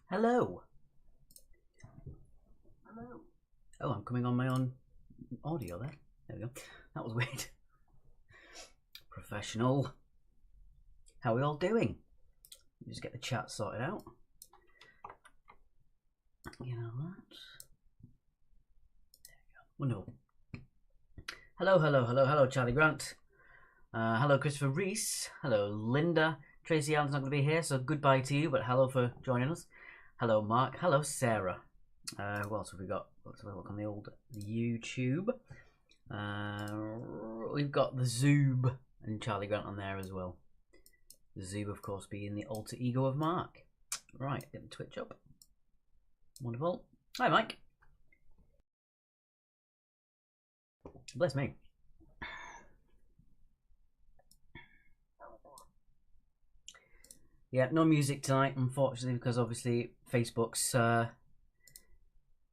Hello. Hello. Oh, I'm coming on my own audio there. There we go. That was weird. Professional. How are we all doing? Just get the chat sorted out. You know that. There we go. Wonderful. Hello, Charlie Grant. Hello, Christopher Reese. Hello, Linda. Tracy Allen's not going to be here, so goodbye to you, but hello for joining us. Hello, Mark. Hello, Sarah. What else have we got? Let's have a look on the old YouTube. We've got the Zoob and Charlie Grant on there as well. The Zoob, of course, being the alter ego of Mark. Right, get the Twitch up. Wonderful. Hi, Mike. Bless me. Yeah, no music tonight, unfortunately, because obviously Facebook's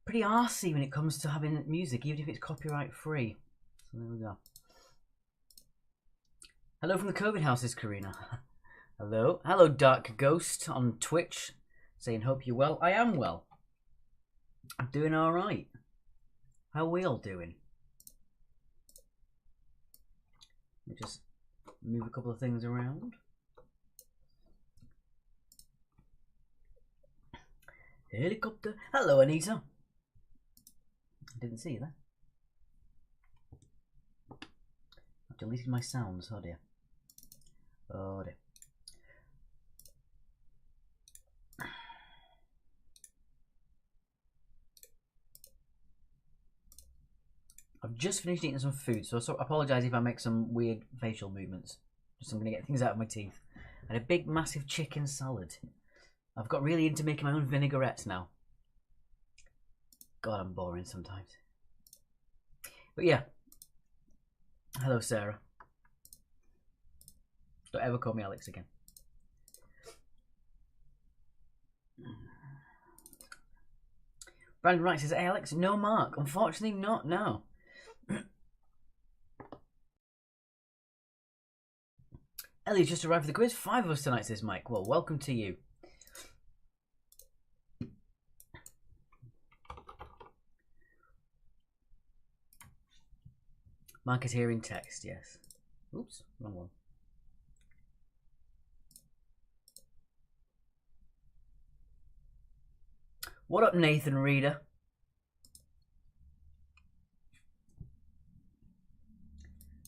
pretty arsey when it comes to having music, even if it's copyright free. So there we go. Hello from the COVID houses, Karina. Hello. Hello, Dark Ghost on Twitch, saying hope you're well. I am well. I'm doing alright. How are we all doing? Let me just move a couple of things around. Helicopter. Hello, Anita. Didn't see you there. I've deleted my sounds. Oh dear. Oh dear. I've just finished eating some food, so I apologise if I make some weird facial movements. Just I'm going to get things out of my teeth. I had a big, massive chicken salad. I've got really into making my own vinaigrettes now. God, I'm boring sometimes. But yeah. Hello, Sarah. Don't ever call me Alex again. Brandon Wright says, hey, Alex, no Mark. Unfortunately not, no. Ellie's just arrived for the quiz. 5 of us tonight, says Mike. Well, welcome to you. Mark is here in text, yes. Oops, wrong one. What up, Nathan Reader?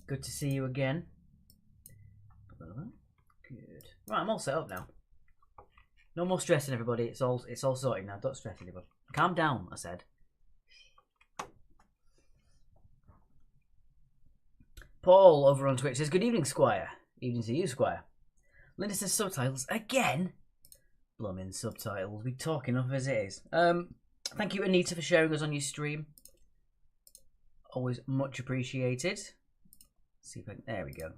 Good to see you again. Good. Right, I'm all set up now. No more stressing, everybody. It's all sorted now. Don't stress anybody. Calm down, I said. Paul over on Twitch says, good evening, Squire. Evening to you, Squire. Linda says subtitles again. Blooming subtitles. We talk enough as it is. Thank you, Anita, for sharing us on your stream. Always much appreciated. Let's see if I can, there we go.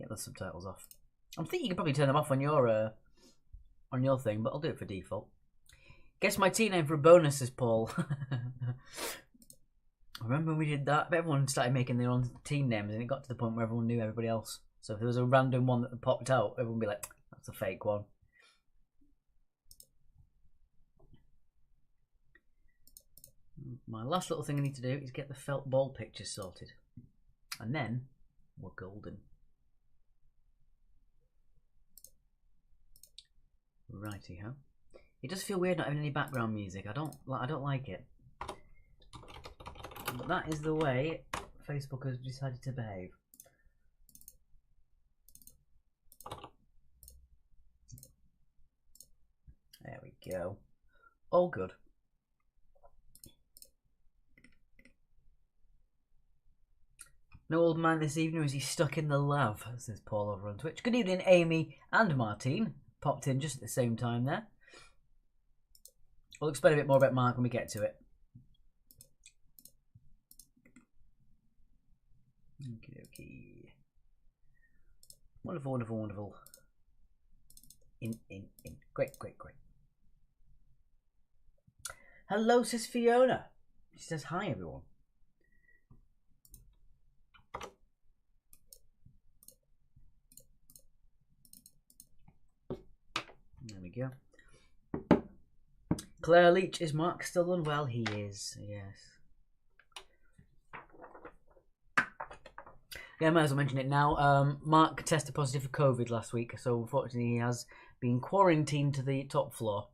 Get the subtitles off. I'm thinking you can probably turn them off on your thing, but I'll do it for default. Guess my team name for a bonus, says Paul. Remember when we did that? Everyone started making their own team names, and it got to the point where everyone knew everybody else. So if there was a random one that popped out, everyone would be like, that's a fake one. My last little thing I need to do is get the felt ball picture sorted. And then we're golden. Righty-ho. It does feel weird not having any background music. I don't like it. But that is the way Facebook has decided to behave. There we go. All good. No old man this evening, or is he stuck in the love? Says Paul over on Twitch. Good evening, Amy and Martine. Popped in just at the same time there. We'll explain a bit more about Mark when we get to it. Okie dokie. Wonderful, wonderful, wonderful. In. Great. Hello, says Fiona. She says hi, everyone. There we go. Claire Leach, is Mark still unwell? He is, yes. Yeah, I might as well mention it now. Mark tested positive for COVID last week, so unfortunately he has been quarantined to the top floor.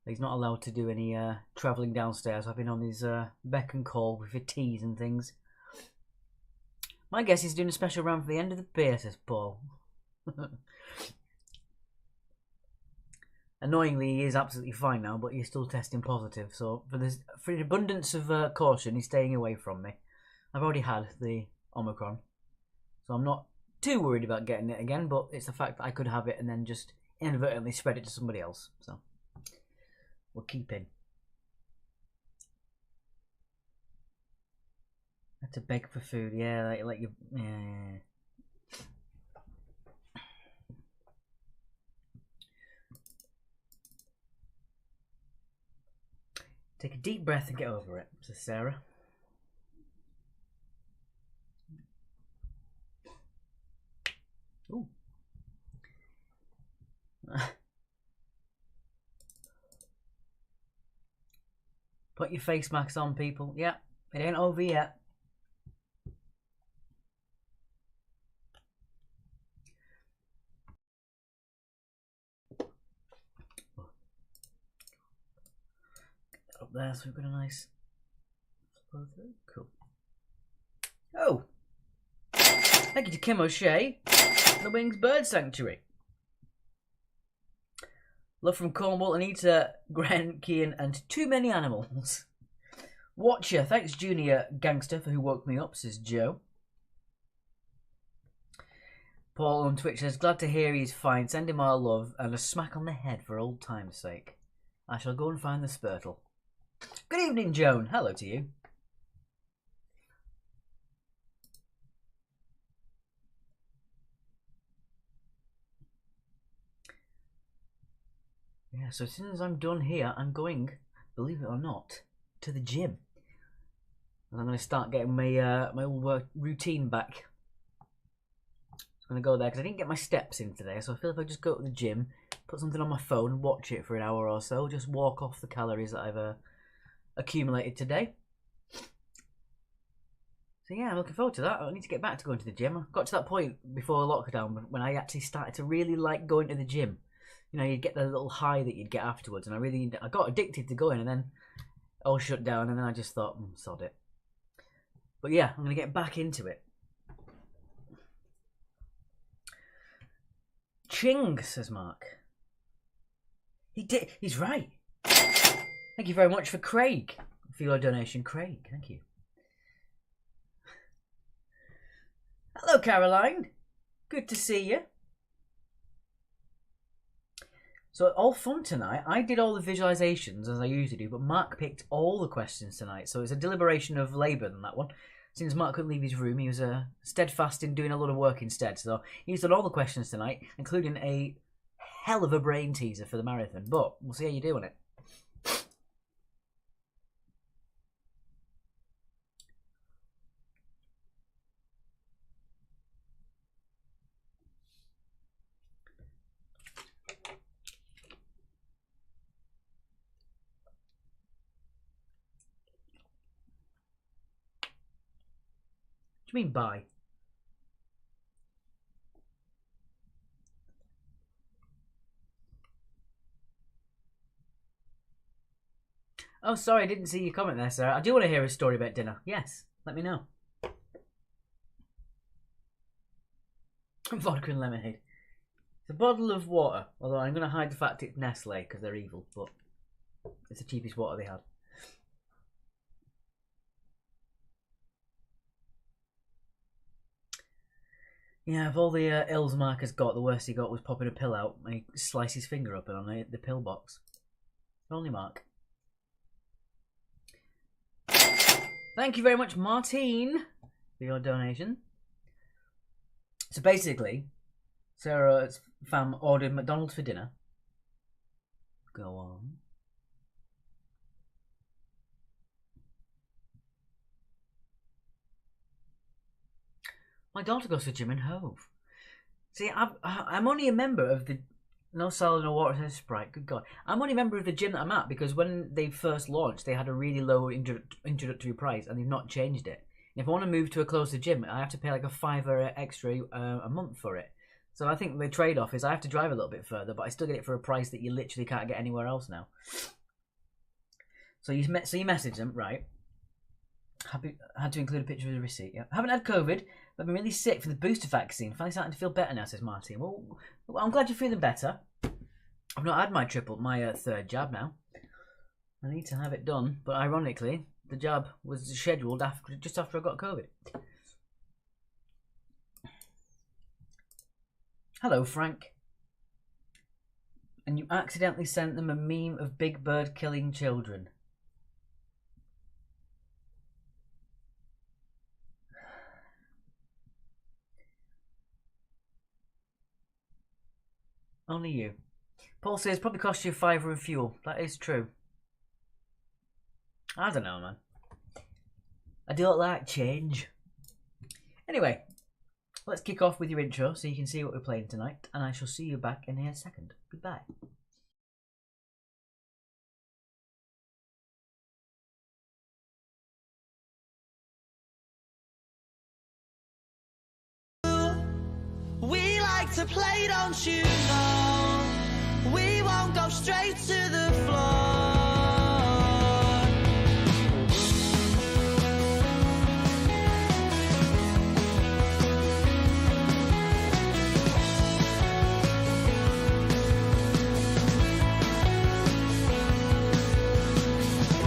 He's not allowed to do any travelling downstairs. I've been on his beck and call with the teas and things. My guess he's doing a special round for the end of the beer, says Paul. Annoyingly, he is absolutely fine now, but he's still testing positive. So for an abundance of caution, he's staying away from me. I've already had the Omicron, so I'm not too worried about getting it again, but it's the fact that I could have it and then just inadvertently spread it to somebody else. So we're keeping. I had to beg for food, yeah, like you, yeah. Take a deep breath and get over it, says Sarah. Ooh. Put your face masks on, people. Yeah, it ain't over yet. Get up there, so we've got a nice flow through. Cool. Oh! Thank you to Kim O'Shea, the Wings Bird Sanctuary. Love from Cornwall, Anita, Grant, Kian, and too many animals. Watcher, thanks Junior Gangster for who woke me up, says Joe. Paul on Twitch says, glad to hear he's fine. Send him our love and a smack on the head for old time's sake. I shall go and find the Spurtle. Good evening, Joan. Hello to you. Yeah, so as soon as I'm done here, I'm going, believe it or not, to the gym. And I'm going to start getting my my old routine back. I'm going to go there because I didn't get my steps in today. So I feel if I just go to the gym, put something on my phone, watch it for an hour or so, just walk off the calories that I've accumulated today. So yeah, I'm looking forward to that. I need to get back to going to the gym. I got to that point before lockdown when I actually started to really like going to the gym. You know, you'd get the little high that you'd get afterwards, and I got addicted to going, and then all shut down, and then I just thought, sod it. But yeah, I'm going to get back into it. Ching, says Mark. He's right. Thank you very much for Craig, for your donation, Craig. Thank you. Hello, Caroline. Good to see you. So all fun tonight. I did all the visualizations as I usually do, but Mark picked all the questions tonight. So it's a deliberation of labour than that one. Since Mark couldn't leave his room, he was steadfast in doing a lot of work instead. So he's done all the questions tonight, including a hell of a brain teaser for the marathon. But we'll see how you do on it. What do you mean bye? Oh, sorry, I didn't see your comment there, sir. I do want to hear a story about dinner. Yes, let me know. Vodka and lemonade. It's a bottle of water, although I'm going to hide the fact it's Nestle because they're evil, but it's the cheapest water they had. Yeah, of all the ills Mark has got, the worst he got was popping a pill out and he sliced his finger up on the pill box. Only Mark. Thank you very much, Martine, for your donation. So basically, Sarah's fam ordered McDonald's for dinner. Go on. My daughter goes to gym in Hove. See, I'm only a member of the No salad, no water, says Sprite. Good God. I'm only a member of the gym that I'm at because when they first launched, they had a really low introductory price and they've not changed it. And if I want to move to a closer gym, I have to pay like a $5 extra a month for it. So I think the trade-off is I have to drive a little bit further, but I still get it for a price that you literally can't get anywhere else now. So you message them, right? Had to include a picture of the receipt. Yeah. Haven't had COVID, but I've been really sick for the booster vaccine. Finally starting to feel better now, says Martin. Well, I'm glad you're feeling better. I've not had my third jab now. I need to have it done, but ironically, the jab was scheduled just after I got COVID. Hello, Frank. And you accidentally sent them a meme of Big Bird killing children. Only you. Paul says probably cost you $5 in fuel. That is true. I don't know, man. I don't like change. Anyway, let's kick off with your intro so you can see what we're playing tonight, and I shall see you back in a second. Goodbye. We like to play, don't you know? We won't go straight to the floor.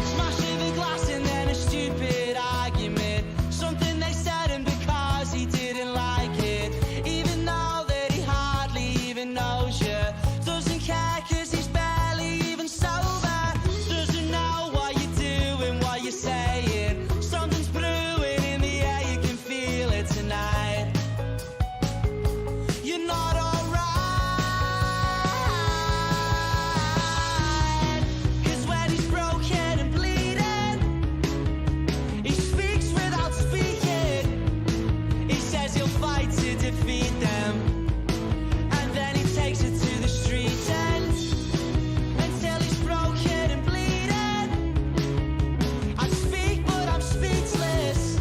Smashing the glass and then a stupid argument. Something they said and because he didn't like it. Even though that he hardly even knows you. Doesn't care cause he's barely even sober. Doesn't know what you're doing, what you're saying. Something's brewing in the air, you can feel it tonight. You're not alright. Cause when he's broken and bleeding, he speaks without speaking. He says he'll fight to defeat them. And then he takes it to the street end until he's broken and bleeding. I speak but I'm speechless.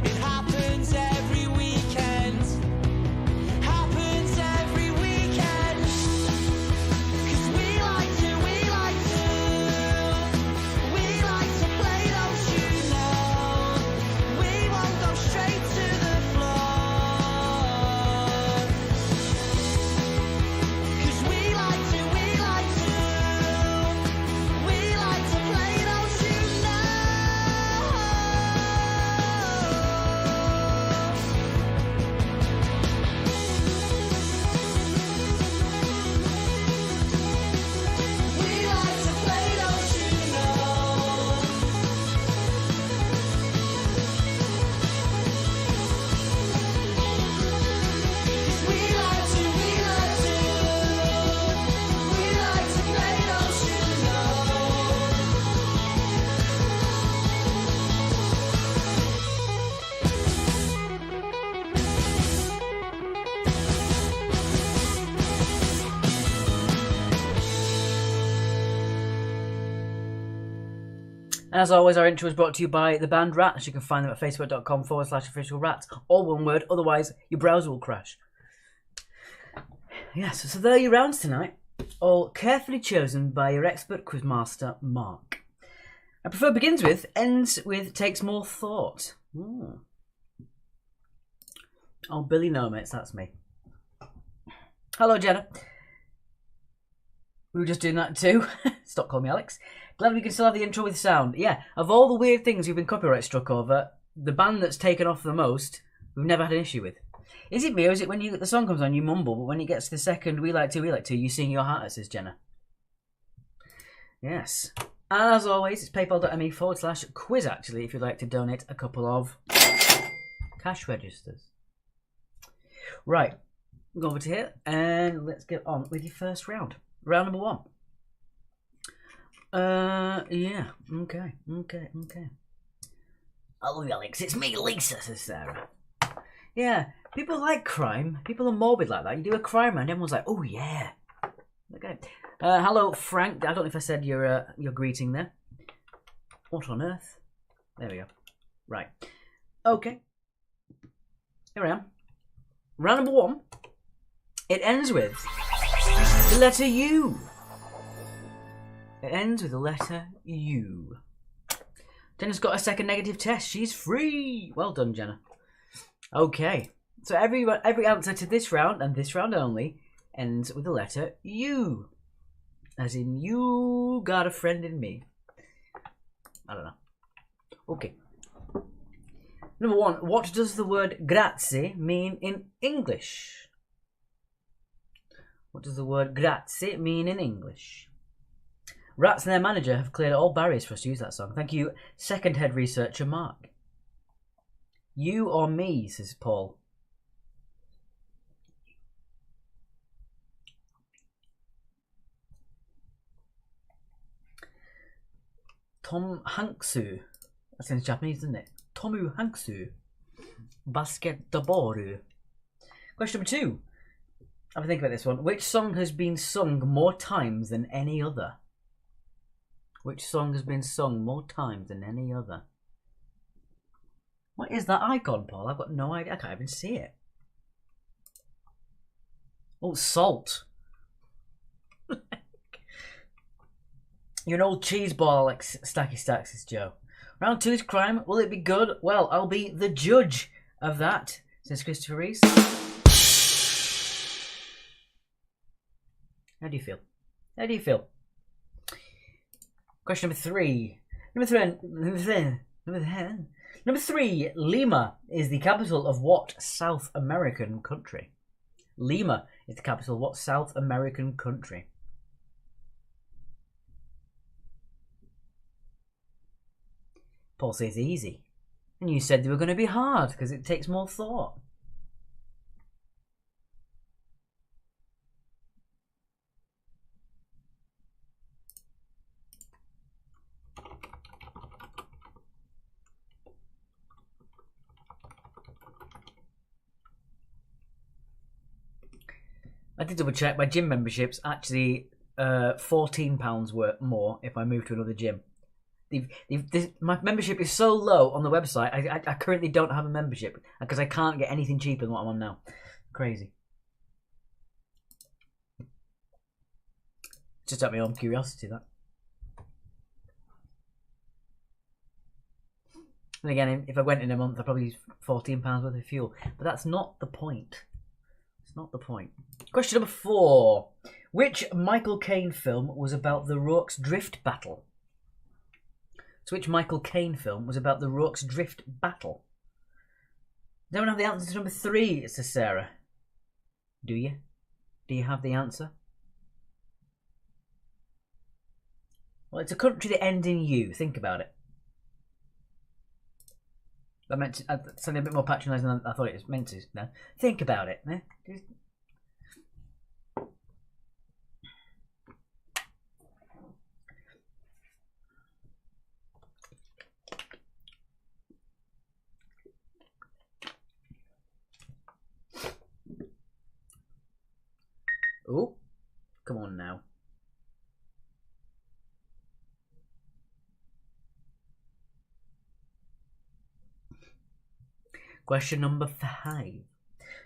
It happens every weekend. Happens every weekend. Cause we like to play, don't you know? We won't go straight to the floor. Cause we like to play, don't you know? We like to play, don't you know? We like to play, don't you know? And as always, our intro is brought to you by the band Rats. You can find them at facebook.com/officialrats, all one word, otherwise your browser will crash. Yes, so there are your rounds tonight, all carefully chosen by your expert quizmaster, Mark. I prefer begins with, ends with, takes more thought. Ooh. Oh, Billy Nomates, that's me. Hello, Jenna. We were just doing that too. Stop calling me Alex. Glad we can still have the intro with sound. Yeah, of all the weird things we've been copyright struck over, the band that's taken off the most, we've never had an issue with. Is it me or is it when the song comes on you mumble, but when it gets to the second we like to, you sing your heart out, says Jenna. Yes. As always, it's paypal.me/quiz actually if you'd like to donate a couple of cash registers. Right, go over to here and let's get on with your first round. Round number 1. Yeah, okay. Hello, Alex, it's me, Lisa, says Sarah. Yeah, people like crime. People are morbid like that. You do a crime and everyone's like, oh yeah. Okay. Hello, Frank. I don't know if I said your greeting there. What on earth? There we go. Right. Okay. Here I am. Round number 1. It ends with the letter U. It ends with the letter U. Jenna's got a second negative test. She's free. Well done, Jenna. Okay. So every answer to this round, and this round only, ends with the letter U. As in, you got a friend in me. I don't know. Okay. Number 1. What does the word grazie mean in English? What does the word grazie mean in English? Rats and their manager have cleared all barriers for us to use that song. Thank you, second head researcher Mark. You or me, says Paul. Tom Hanksu. That sounds Japanese, doesn't it? Tomu Hanksu. Basketball. Question number 2. Have a think about this one. Which song has been sung more times than any other? Which song has been sung more times than any other? What is that icon, Paul? I've got no idea. I can't even see it. Oh, Salt. You're an old cheese ball, like Stacky Stacks, is Joe. Round 2 is crime. Will it be good? Well, I'll be the judge of that, says Christopher Reese. How do you feel? How do you feel? Question number 3. Number 3. Lima is the capital of what South American country? Lima is the capital of what South American country? Paul says easy. And you said they were going to be hard because it takes more thought. I did double check. My gym membership's actually £14 worth more if I move to another gym. My membership is so low on the website. I currently don't have a membership because I can't get anything cheaper than what I'm on now. Crazy. Just out of my own curiosity, that. And again, if I went in a month, I'd probably use £14 worth of fuel. But that's not the point. It's not the point. Question number 4. Which Michael Caine film was about the Rorke's Drift battle? So which Michael Caine film was about the Rorke's Drift battle? Don't have the answer to number 3, says Sarah. Do you? Do you have the answer? Well, it's a country that ends in U. Think about it. I sounded a bit more patronising than I thought it was meant to. No, think about it. Oh, come on now. Question number 5.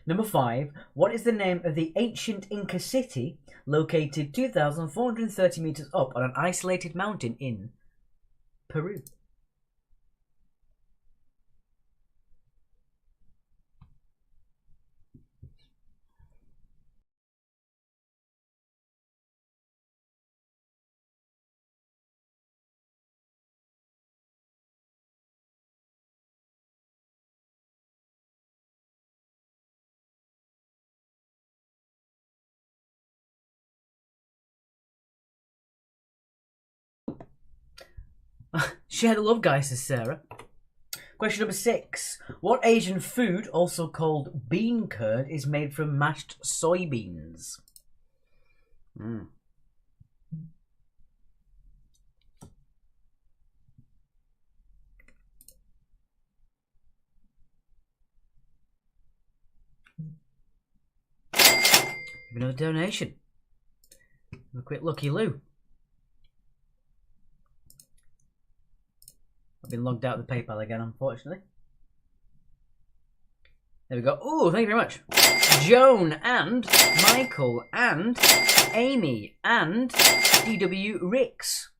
Number 5. What is the name of the ancient Inca city located 2,430 meters up on an isolated mountain in Peru? Share the love, guys, says Sarah. Question number 6. What Asian food, also called bean curd, is made from mashed soybeans? Another donation. A quick Lucky Lou. I've been logged out of the PayPal again, unfortunately. There we go. Oh, thank you very much. Joan and Michael and Amy and DW Ricks.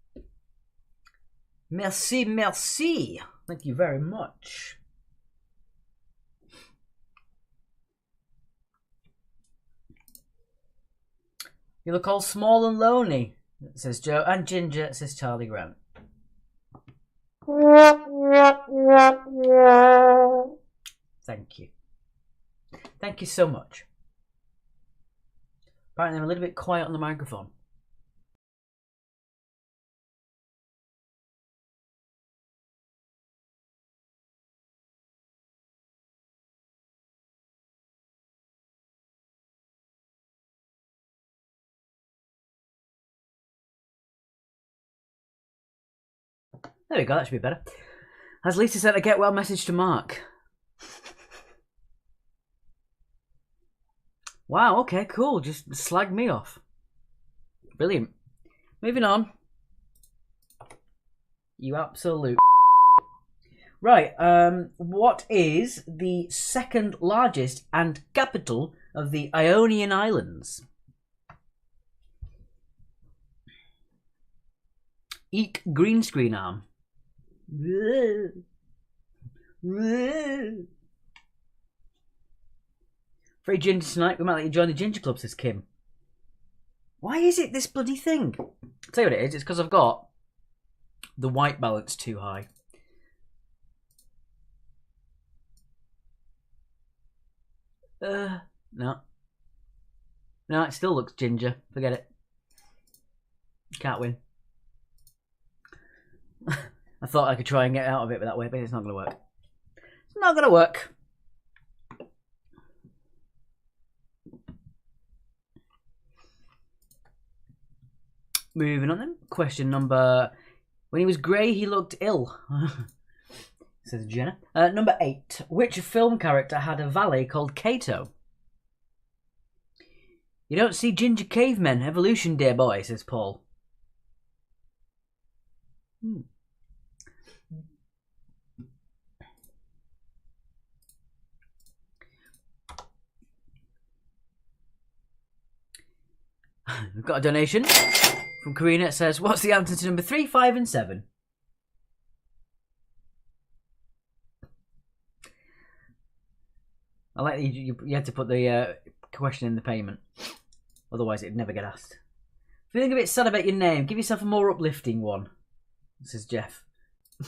Merci, merci. Thank you very much. You look all small and lonely, says Joe. And Ginger, says Charlie Grant. Thank you. Thank you so much. Apparently I'm a little bit quiet on the microphone. There we go, that should be better. Has Lisa sent a get well message to Mark? Wow, okay, cool. Just slag me off. Brilliant. Moving on. You absolute... Right, what is the second largest and capital of the Ionian Islands? Eek green screen arm. Very ginger tonight. We might let you join the ginger club, says Kim. Why is it this bloody thing? I'll tell you what it is. It's because I've got the white balance too high. No. No, it still looks ginger. Forget it. Can't win. I thought I could try and get out of it that way, but it's not going to work. It's not going to work. Moving on then. Question number... When he was grey, he looked ill. Says Jenna. Number 8. Which film character had a valet called Kato? You don't see ginger cavemen. Evolution, dear boy, says Paul. We've got a donation from Karina. It says, what's the answer to number 3, 5 and 7? I like that you had to put the question in the payment. Otherwise it'd never get asked. Feeling a bit sad about your name, give yourself a more uplifting one, says Jeff.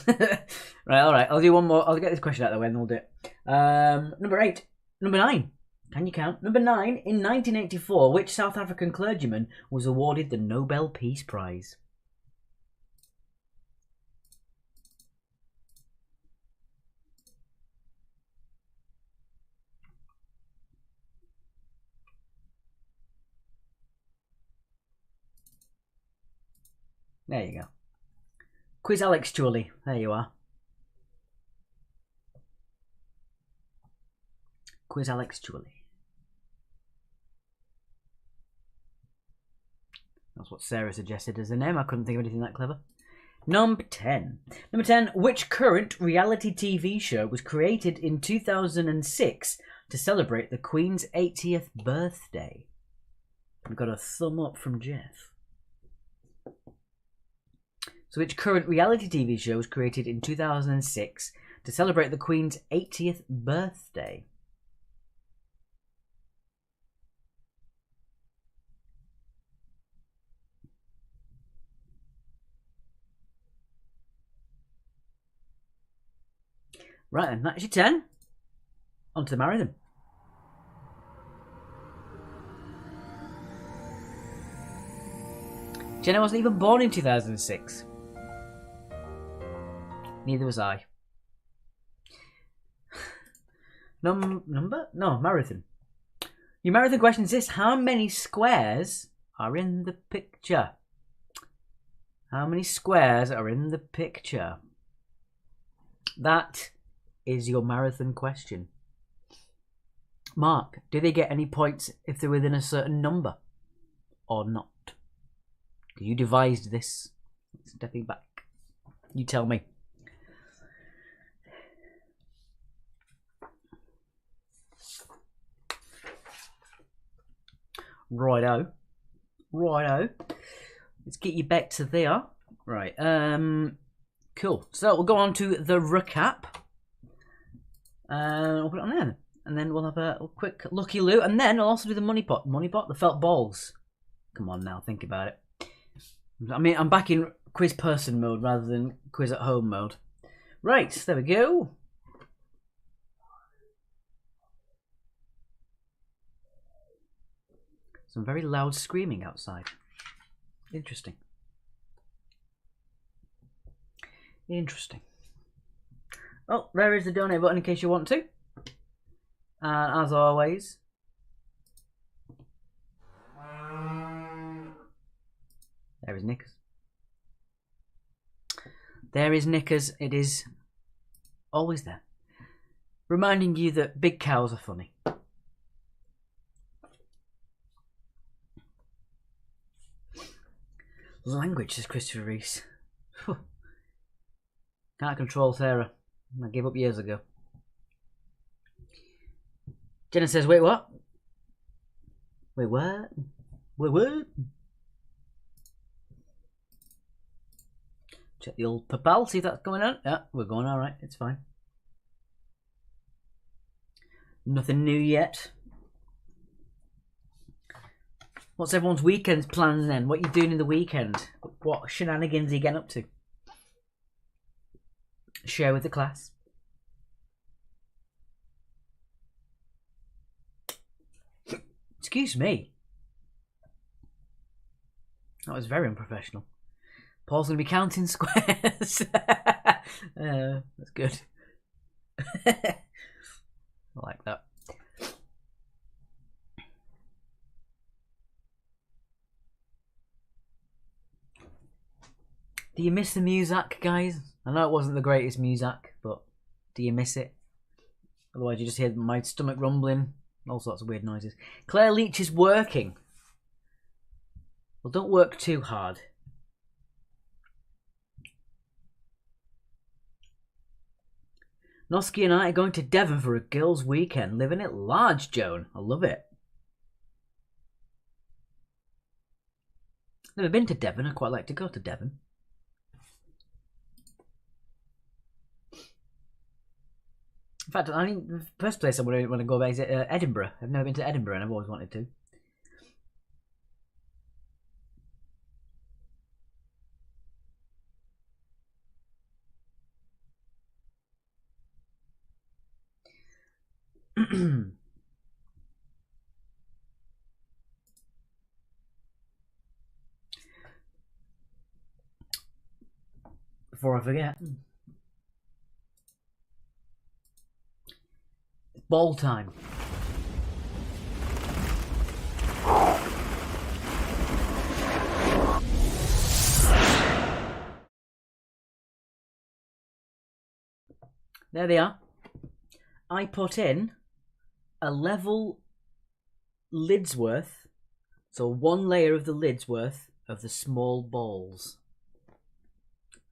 Right, alright, I'll do one more. I'll get this question out of the way and we'll do it. Number 8. Number 9. Can you count? Number 9. In 1984, which South African clergyman was awarded the Nobel Peace Prize? There you go. Quiz Alex Chorley. There you are. Quiz Alex Chorley. That's what Sarah suggested as a name. I couldn't think of anything that clever. Number 10. Number 10. Which current reality TV show was created in 2006 to celebrate the Queen's 80th birthday? We've got a thumb up from Jeff. So which current reality TV show was created in 2006 to celebrate the Queen's 80th birthday? Right then, that's your 10. On to the marathon. Jenna wasn't even born in 2006. Neither was I. Number? No, marathon. Your marathon question is this. How many squares are in the picture? How many squares are in the picture? That is your marathon question. Mark, do they get any points if they're within a certain number or not? You devised this. Stepping back. You tell me. Righto. Righto. Let's get you back to there. Right. Cool. So we'll go on to the recap. We'll put it on there. And then we'll have a quick lucky loot. And then I'll also do the money pot. Money pot? The felt balls. Come on now, think about it. I mean, I'm back in quiz person mode rather than quiz at home mode. Right, there we go. Some very loud screaming outside. Interesting. Interesting. Oh, there is the donate button in case you want to. And as always, there is Knickers. There is Knickers. It is always there. Reminding you that big cows are funny. Language, says Christopher Reese. Can't control Sarah. I gave up years ago. Jenna says, wait, what? Wait, what? Wait, what? Check the old PayPal, see if that's going on. Yeah, we're going alright, it's fine. Nothing new yet. What's everyone's weekend plans then? What are you doing in the weekend? What shenanigans are you getting up to? Share with the class. Excuse me. That was very unprofessional. Paul's going to be counting squares. That's good. I like that. Do you miss the Muzak, guys? I know it wasn't the greatest Muzak, but do you miss it? Otherwise you just hear my stomach rumbling, all sorts of weird noises. Claire Leach is working. Well, don't work too hard. Noski and I are going to Devon for a girls' weekend. Living it large, Joan. I love it. Never been to Devon. I'd quite like to go to Devon. In fact, I think the first place I want to go back is Edinburgh. I've never been to Edinburgh and I've always wanted to. Before I forget. Ball time. There they are. I put in a level lid's worth, so one layer of the lid's worth of the small balls.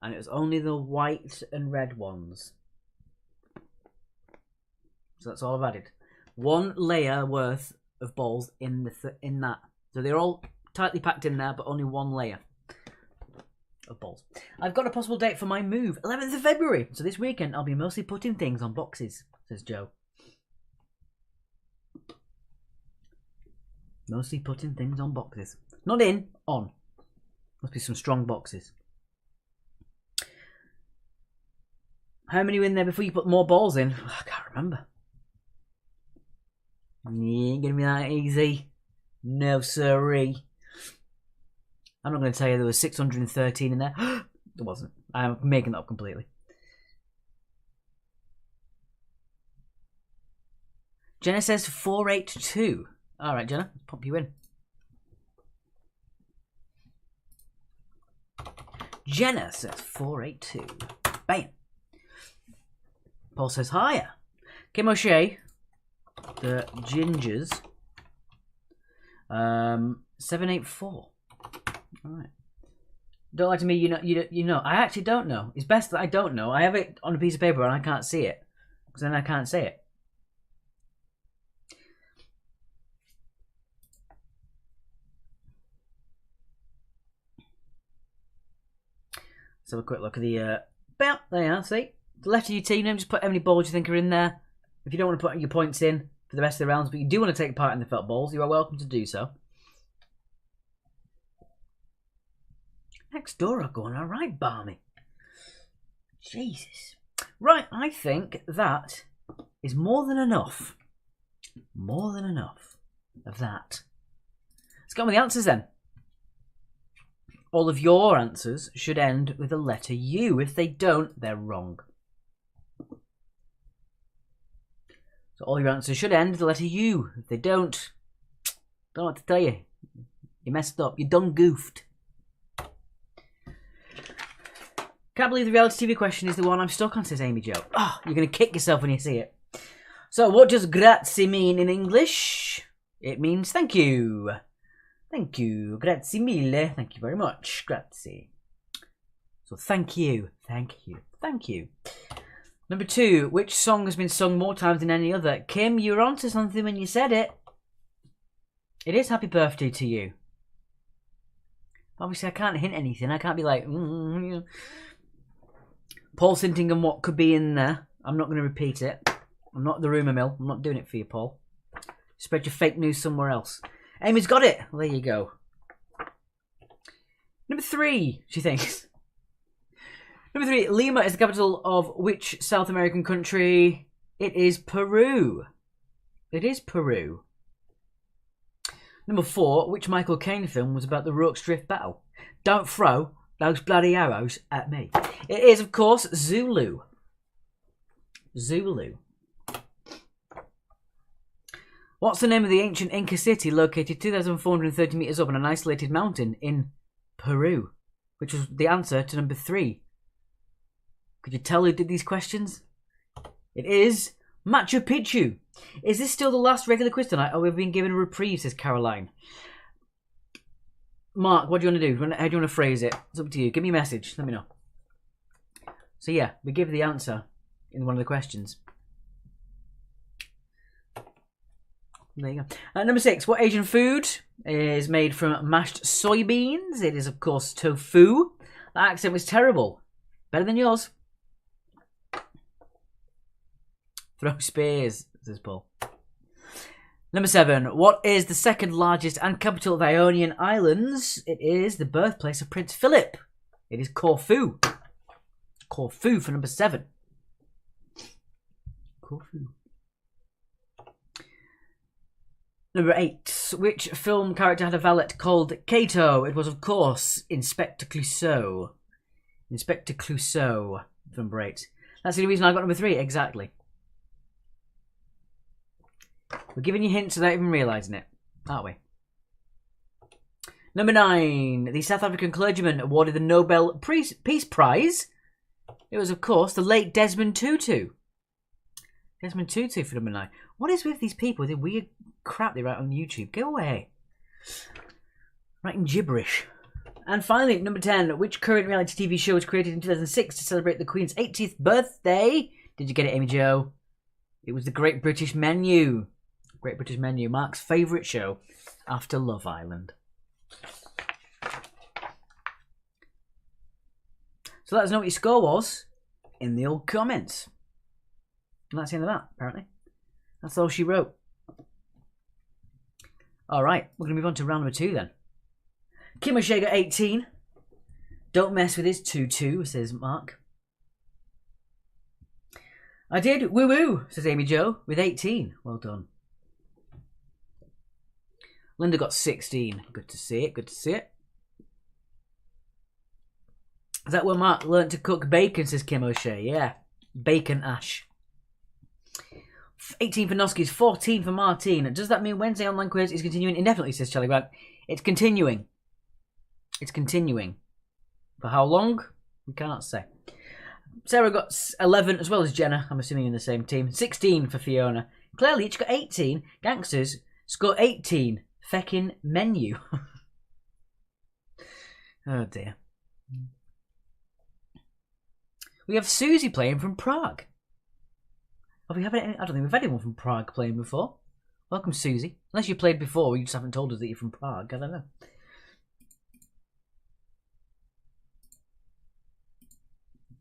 And it was only the white and red ones. So that's all I've added. One layer worth of balls in that. So they're all tightly packed in there, but only one layer of balls. I've got a possible date for my move, 11th of February. So this weekend I'll be mostly putting things on boxes, says Joe. Mostly putting things on boxes. Not in, on. Must be some strong boxes. How many were in there before you put more balls in? I can't remember. You ain't gonna be that easy. No siree. I'm not going to tell you there was 613 in there. There wasn't. I'm making that up completely. Jenna says 482. Alright, Jenna, pop you in. Jenna says 482. Bam. Paul says higher. Kim O'Shea, the Gingers, 784. Alright. Don't lie to me. You know. I actually don't know. It's best that I don't know. I have it on a piece of paper and I can't see it, because then I can't say it. Let's have a quick look at the. There you are. See, the letter of your team name. Just put how many balls you think are in there. If you don't want to put your points in for the rest of the rounds, but you do want to take part in the felt balls, you are welcome to do so. Next door are going all right, Barmy. Jesus. Right, I think that is more than enough. More than enough of that. Let's go on with the answers then. All of your answers should end with the letter U. If they don't, they're wrong. So all your answers should end with the letter U. If they don't know what to tell you. You messed up. You done goofed. Can't believe the reality TV question is the one I'm stuck on, says Amy Jo. Oh, you're going to kick yourself when you see it. So what does grazie mean in English? It means thank you. Thank you. Grazie mille. Thank you very much. Grazie. So thank you. Thank you. Thank you. Number 2. Which song has been sung more times than any other? Kim, you were onto something when you said it. It is Happy Birthday to You. Obviously, I can't hint anything. I can't be like... Paul Sintingham, what could be in there? I'm not going to repeat it. I'm not the rumour mill. I'm not doing it for you, Paul. Spread your fake news somewhere else. Amy's got it. Well, there you go. Number 3, she thinks. Number 3, Lima is the capital of which South American country? It is Peru. It is Peru. Number 4, which Michael Caine film was about the Rorke's Drift battle? Don't throw those bloody arrows at me. It is, of course, Zulu. Zulu. What's the name of the ancient Inca city located 2,430 metres up on an isolated mountain in Peru? Which was the answer to number 3. Could you tell who did these questions? It is Machu Picchu. Is this still the last regular quiz tonight, or we've been given a reprieve, says Caroline. Mark, what do you want to do? How do you want to phrase it? It's up to you. Give me a message. Let me know. So yeah, we give the answer in one of the questions. There you go. Number 6. What Asian food is made from mashed soybeans? It is, of course, tofu. That accent was terrible. Better than yours. Throw spears, says Paul. Number 7. What is the second largest and capital of the Ionian Islands? It is the birthplace of Prince Philip. It is Corfu. Corfu for number 7. Corfu. Number 8. Which film character had a valet called Cato? It was, of course, Inspector Clouseau. Inspector Clouseau for number 8. That's the only reason I got number 3, exactly. We're giving you hints without even realising it, aren't we? Number 9. The South African clergyman awarded the Nobel Peace Prize. It was, of course, the late Desmond Tutu. Desmond Tutu for number 9. What is with these people with the weird crap they write on YouTube? Go away. Writing gibberish. And finally, number 10. Which current reality TV show was created in 2006 to celebrate the Queen's 80th birthday? Did you get it, Amy Jo? It was the Great British Menu. Great British Menu, Mark's favourite show after Love Island. So let us know what your score was in the old comments. And that's the end of that, apparently. That's all she wrote. Alright, we're going to move on to round number 2 then. Kim O'Shea got 18. Don't mess with his tutu, says Mark. I did, woo woo, says Amy Jo, with 18. Well done. Linda got 16. Good to see it, good to see it. Is that where Mark learnt to cook bacon, says Kim O'Shea? Yeah, bacon ash. 18 for Noskis, 14 for Martine. Does that mean Wednesday online quiz is continuing indefinitely, says Charlie Grant? It's continuing. It's continuing. For how long? We cannot say. Sarah got 11 as well as Jenna. I'm assuming in the same team. 16 for Fiona. Claire Leach got 18. Gangsters scored 18. Feckin' Menu. Oh dear. We have Susie playing from Prague. Have we had any? I don't think we've had anyone from Prague playing before. Welcome, Susie. Unless you played before, you just haven't told us that you're from Prague. I don't know.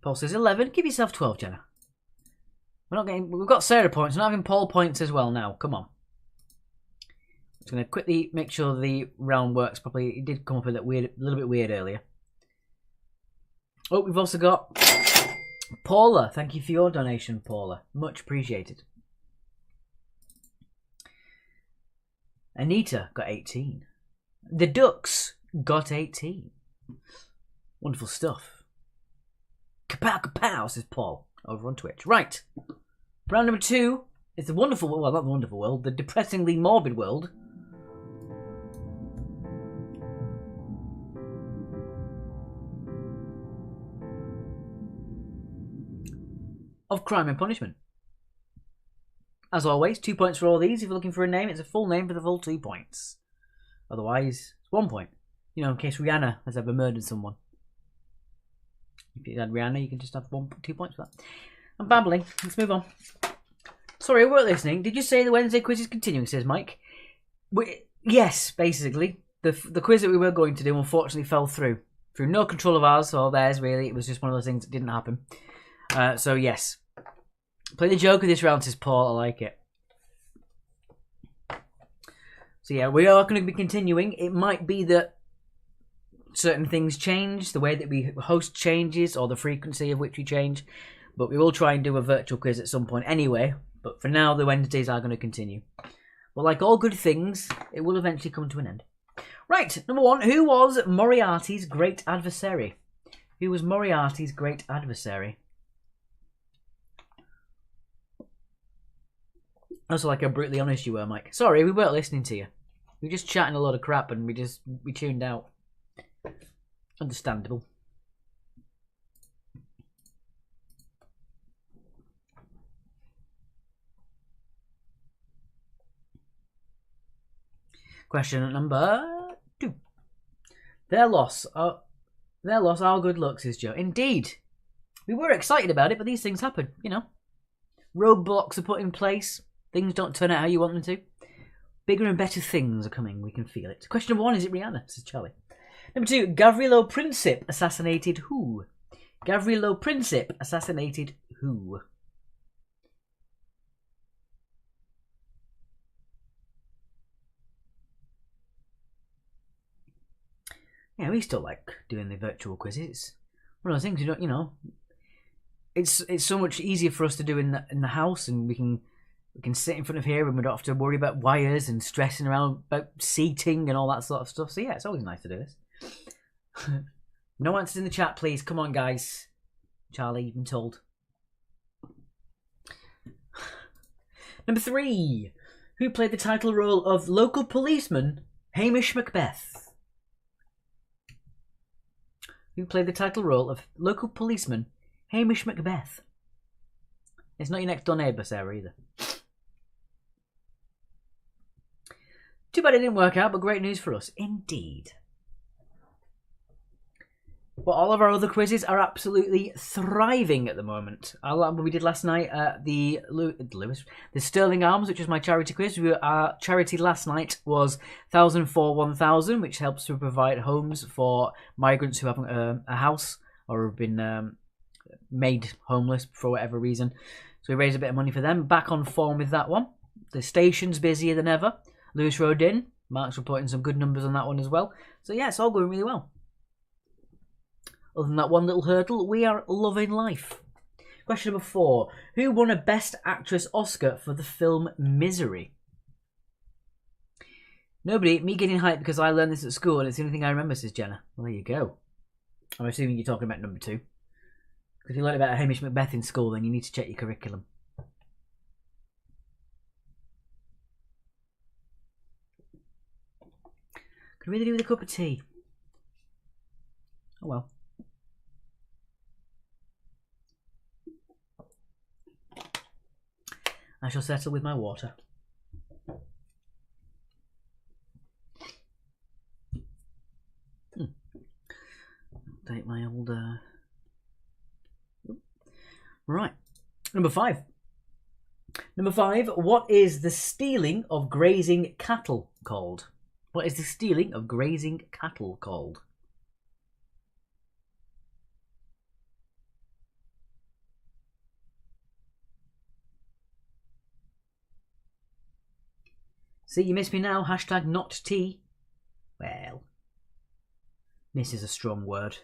Paul says 11. Give yourself 12, Jenna. We're not getting. We've got Sarah points. We're not having Paul points as well now. Come on. Just going to quickly make sure the round works properly. It did come up a little bit weird earlier. Oh, we've also got Paula. Thank you for your donation, Paula. Much appreciated. Anita got 18. The Ducks got 18. Wonderful stuff. Kapow, kapow, says Paul over on Twitch. Right. Round number 2 is the wonderful, well, not the wonderful world, the depressingly morbid world of Crime and Punishment. As always, 2 points for all these. If you're looking for a name, it's a full name for the full 2 points. Otherwise, it's 1 point. You know, in case Rihanna has ever murdered someone. If you had Rihanna, you can just have 2 points for that. I'm babbling. Let's move on. Sorry, I weren't listening. Did you say the Wednesday quiz is continuing, says Mike? Yes, basically. The quiz that we were going to do unfortunately fell through. Through no control of ours or theirs, really. It was just one of those things that didn't happen. So, yes. Play the joke of this round, says Paul. I like it. So, yeah, we are going to be continuing. It might be that certain things change, the way that we host changes, or the frequency of which we change. But we will try and do a virtual quiz at some point anyway. But for now, the Wednesdays are going to continue. But like all good things, it will eventually come to an end. Right, number 1. Who was Moriarty's great adversary? Who was Moriarty's great adversary? Also, like how brutally honest you were, Mike. Sorry, we weren't listening to you. We were just chatting a lot of crap and we tuned out. Understandable. Question number 2. Their loss, our good luck, says Joe. Indeed. We were excited about it, but these things happen, you know. Roadblocks are put in place. Things don't turn out how you want them to. Bigger and better things are coming. We can feel it. Question number 1, is it Rihanna? Says Charlie. Number 2, Gavrilo Princip assassinated who? Gavrilo Princip assassinated who? Yeah, we still like doing the virtual quizzes. One of those things you know. It's so much easier for us to do in the house, and we can sit in front of here and we don't have to worry about wires and stressing around about seating and all that sort of stuff. So yeah, it's always nice to do this. No answers in the chat, please. Come on, guys. Charlie, you've been told. Number 3. Who played the title role of local policeman Hamish Macbeth? Who played the title role of local policeman Hamish Macbeth? It's not your next door neighbour, Sarah, either. Too bad it didn't work out, but great news for us. Indeed. But all of our other quizzes are absolutely thriving at the moment. What we did last night at the Sterling Arms, which is my charity quiz. Our charity last night was 1000 for 1000, which helps to provide homes for migrants who haven't a house or have been made homeless for whatever reason. So we raised a bit of money for them. Back on form with that one. The station's busier than ever. Lewis Rodin, Mark's reporting some good numbers on that one as well. So yeah, it's all going really well. Other than that one little hurdle, we are loving life. Question number 4. Who won a Best Actress Oscar for the film Misery? Nobody. Me getting hyped because I learned this at school and it's the only thing I remember, says Jenna. Well, there you go. I'm assuming you're talking about number 2. Because if you learned about Hamish Macbeth in school, then you need to check your curriculum. Could really do with a cup of tea. Oh well. I shall settle with my water. update my old... Right. Number 5. Number 5. What is the stealing of grazing cattle called? What is the stealing of grazing cattle called? See, you miss me now. Hashtag not tea. Well, miss is a strong word.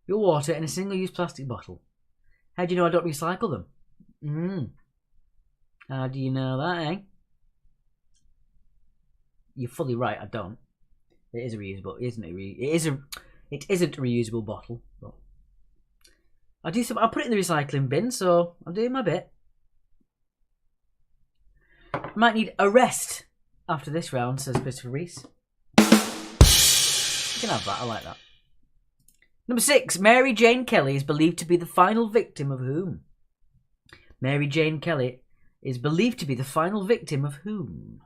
Your water in a single-use plastic bottle. How do you know I don't recycle them? How do you know that, eh? You're fully right, I don't. It is a reusable, isn't it? It isn't a reusable bottle. But I do some. I'll put it in the recycling bin, so I'm doing my bit. Might need a rest after this round, says Christopher Reese. You can have that, I like that. Number 6. Mary Jane Kelly is believed to be the final victim of whom? Mary Jane Kelly is believed to be the final victim of whom?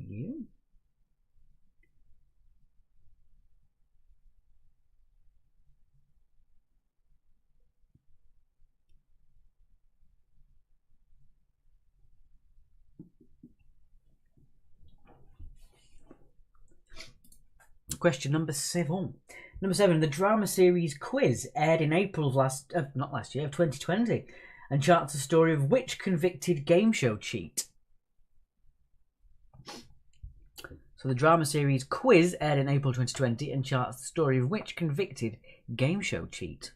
You? Question number 7. Number 7. The drama series Quiz aired in April of 2020 and charts the story of which convicted game show cheat? So the drama series Quiz aired in April 2020 and charts the story of which convicted game show cheat?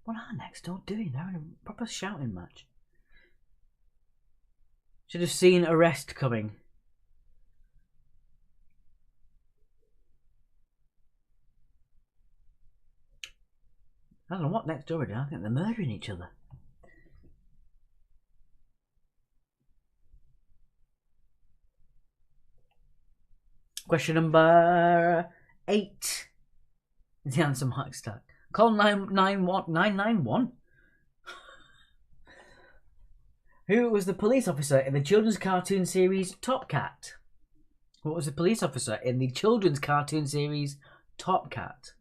What are Next Door doing? They're in a proper shouting match. Should have seen Arrest coming. I don't know what Next Door are doing. I think they're murdering each other. Question number 8. The answer mark stack. Call 991. Who was the police officer in the children's cartoon series Top Cat? What was the police officer in the children's cartoon series Top Cat?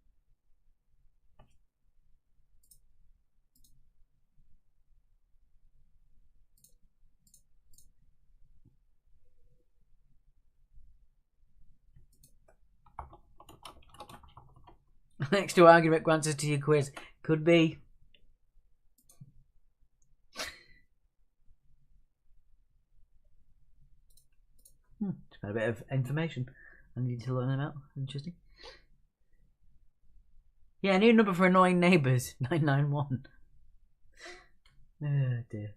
Next to argument answers to your quiz. Could be. Just got a bit of information I need to learn about. Interesting. Yeah, new number for annoying neighbours. 991. Oh dear.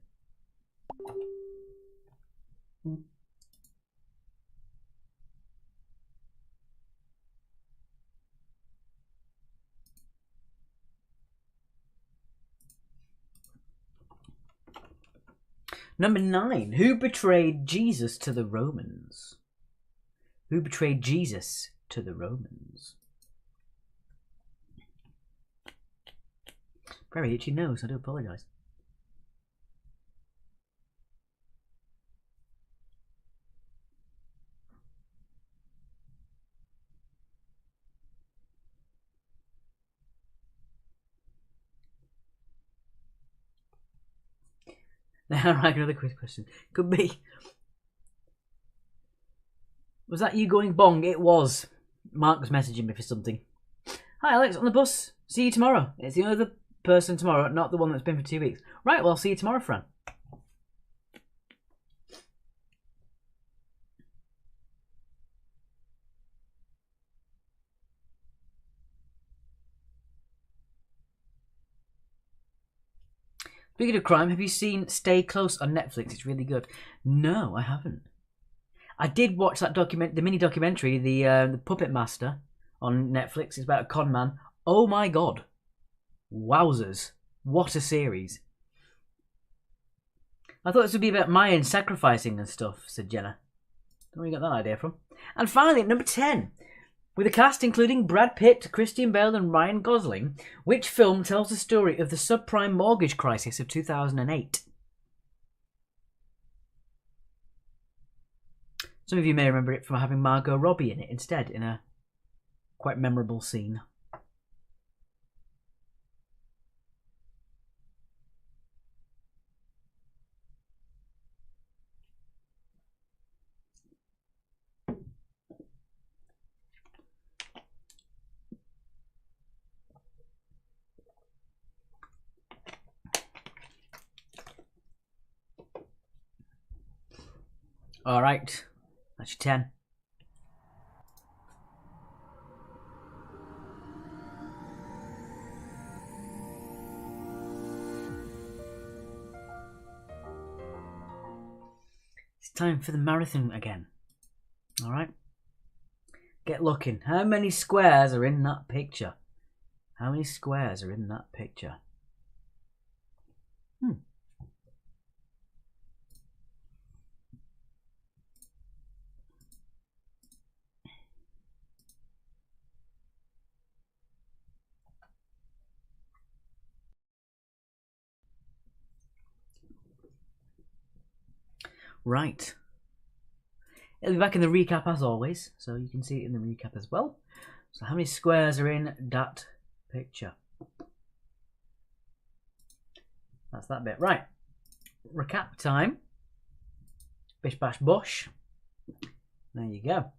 Number 9. Who betrayed Jesus to the Romans? Who betrayed Jesus to the Romans? Very itchy nose, I do apologise. Now, right, another quiz question. Could be. Was that you going bong? It was. Mark was messaging me for something. Hi, Alex, on the bus. See you tomorrow. It's the other person tomorrow, not the one that's been for 2 weeks. Right, well, see you tomorrow, Fran. Speaking of crime, have you seen Stay Close on Netflix? It's really good. No, I haven't. I did watch that the mini documentary, the Puppet Master, on Netflix. It's about a con man. Oh my god. Wowzers. What a series. I thought this would be about Mayan sacrificing and stuff, said Jenna. Don't know where you got that idea from. And finally, at number 10, with a cast including Brad Pitt, Christian Bale and Ryan Gosling, which film tells the story of the subprime mortgage crisis of 2008? Some of you may remember it from having Margot Robbie in it instead, in a quite memorable scene. All right, that's your 10. It's time for the marathon again. All right, get looking. How many squares are in that picture? How many squares are in that picture? Right. It'll be back in the recap as always, so you can see it in the recap as well. So how many squares are in that picture? That's that bit. Right. Recap time. Bish bash bosh. There you go.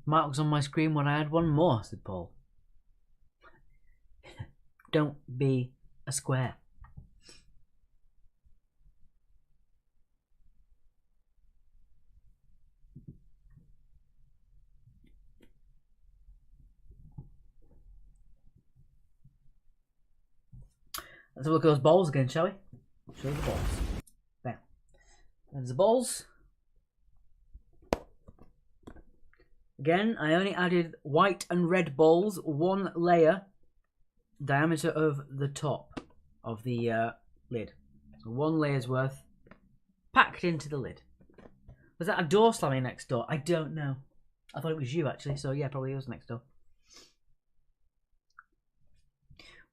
Marks on my screen when I had one more, said Paul. Don't be a square. Let's have a look at those balls again, shall we? Show you the balls. There. There's the balls. Again, I only added white and red balls, one layer, diameter of the top of the lid. So one layer's worth packed into the lid. Was that a door slamming next door? I don't know. I thought it was you actually, so yeah, probably it was next door.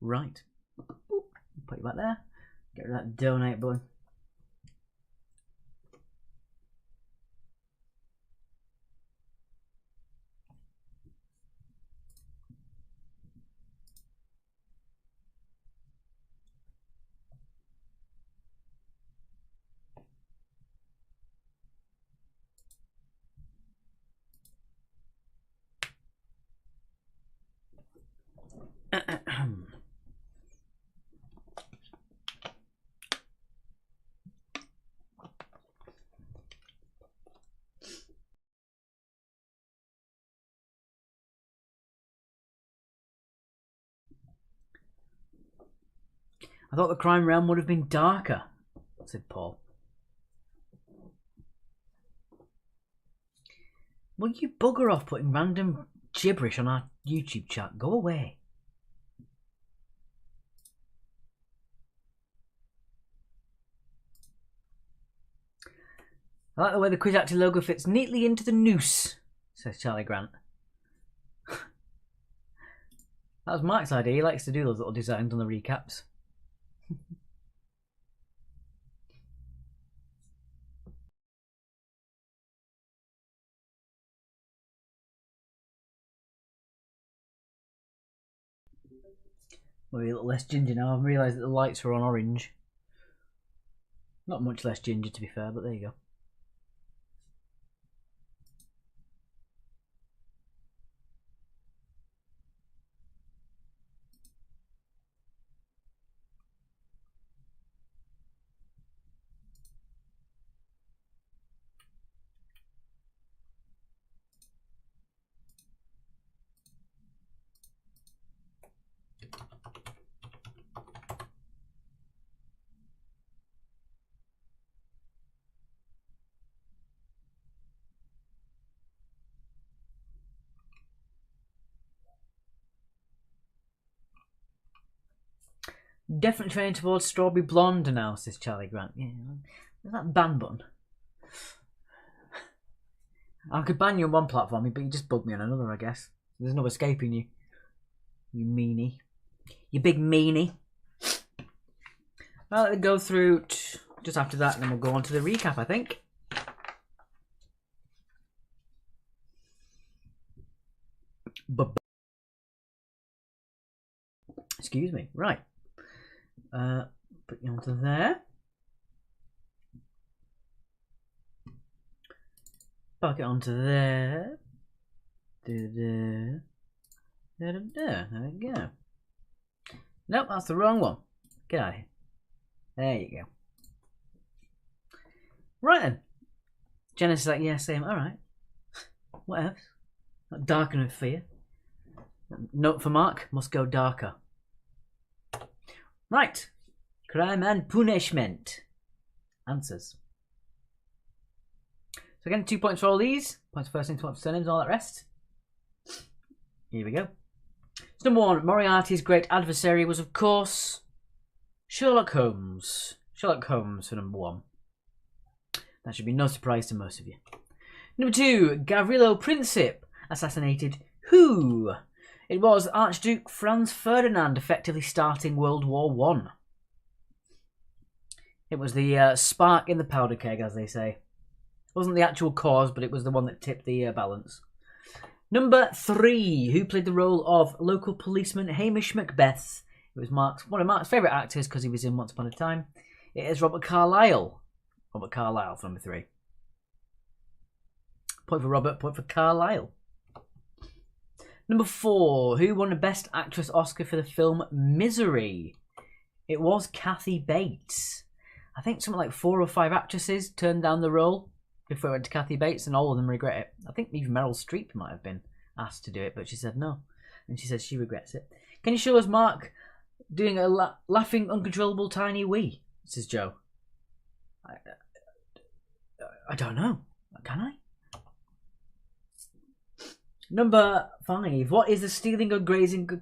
Right. Put you back there. Get rid of that donate button. I thought the crime realm would have been darker, said Paul. Will you bugger off putting random gibberish on our YouTube chat? Go away. I like the way the Quiz Actor logo fits neatly into the noose, says Charlie Grant. That was Mark's idea. He likes to do those little designs on the recaps. Maybe a little less ginger now. I've realised that the lights are on orange. Not much less ginger to be fair, but there you go. Definitely training towards Strawberry Blonde now, says Charlie Grant. Yeah, is that ban button? I could ban you on one platform, but you just bug me on another, I guess. There's no escaping you. You meanie. You big meanie. Well, let's go through just after that, and then we'll go on to the recap, I think. Excuse me. Right. Put you onto there. Buck it onto there. There we go. Nope, that's the wrong one. Get out of here. There you go. Right then. Janice is like, yeah, same. Alright. What else? Not darker than fear. Note for Mark, must go darker. Right. Crime and punishment. Answers. So again, 2 points for all these. Points for first names, points for surnames, all that rest. Here we go. So number 1, Moriarty's great adversary was, of course, Sherlock Holmes. Sherlock Holmes for number 1. That should be no surprise to most of you. Number 2, Gavrilo Princip assassinated who? It was Archduke Franz Ferdinand, effectively starting World War I. It was the spark in the powder keg, as they say. It wasn't the actual cause, but it was the one that tipped the balance. Number 3, who played the role of local policeman Hamish Macbeth? It was one of Mark's favourite actors because he was in Once Upon a Time. It is Robert Carlyle. Robert Carlyle for number 3. Point for Robert, point for Carlyle. Number 4, who won the Best Actress Oscar for the film Misery? It was Kathy Bates. I think something like 4 or 5 actresses turned down the role before it went to Kathy Bates, and all of them regret it. I think even Meryl Streep might have been asked to do it, but she said no. And she said she regrets it. Can you show us Mark doing a laughing, uncontrollable tiny wee? Says Joe. I don't know. Can I? Number 5. What is the stealing or grazing...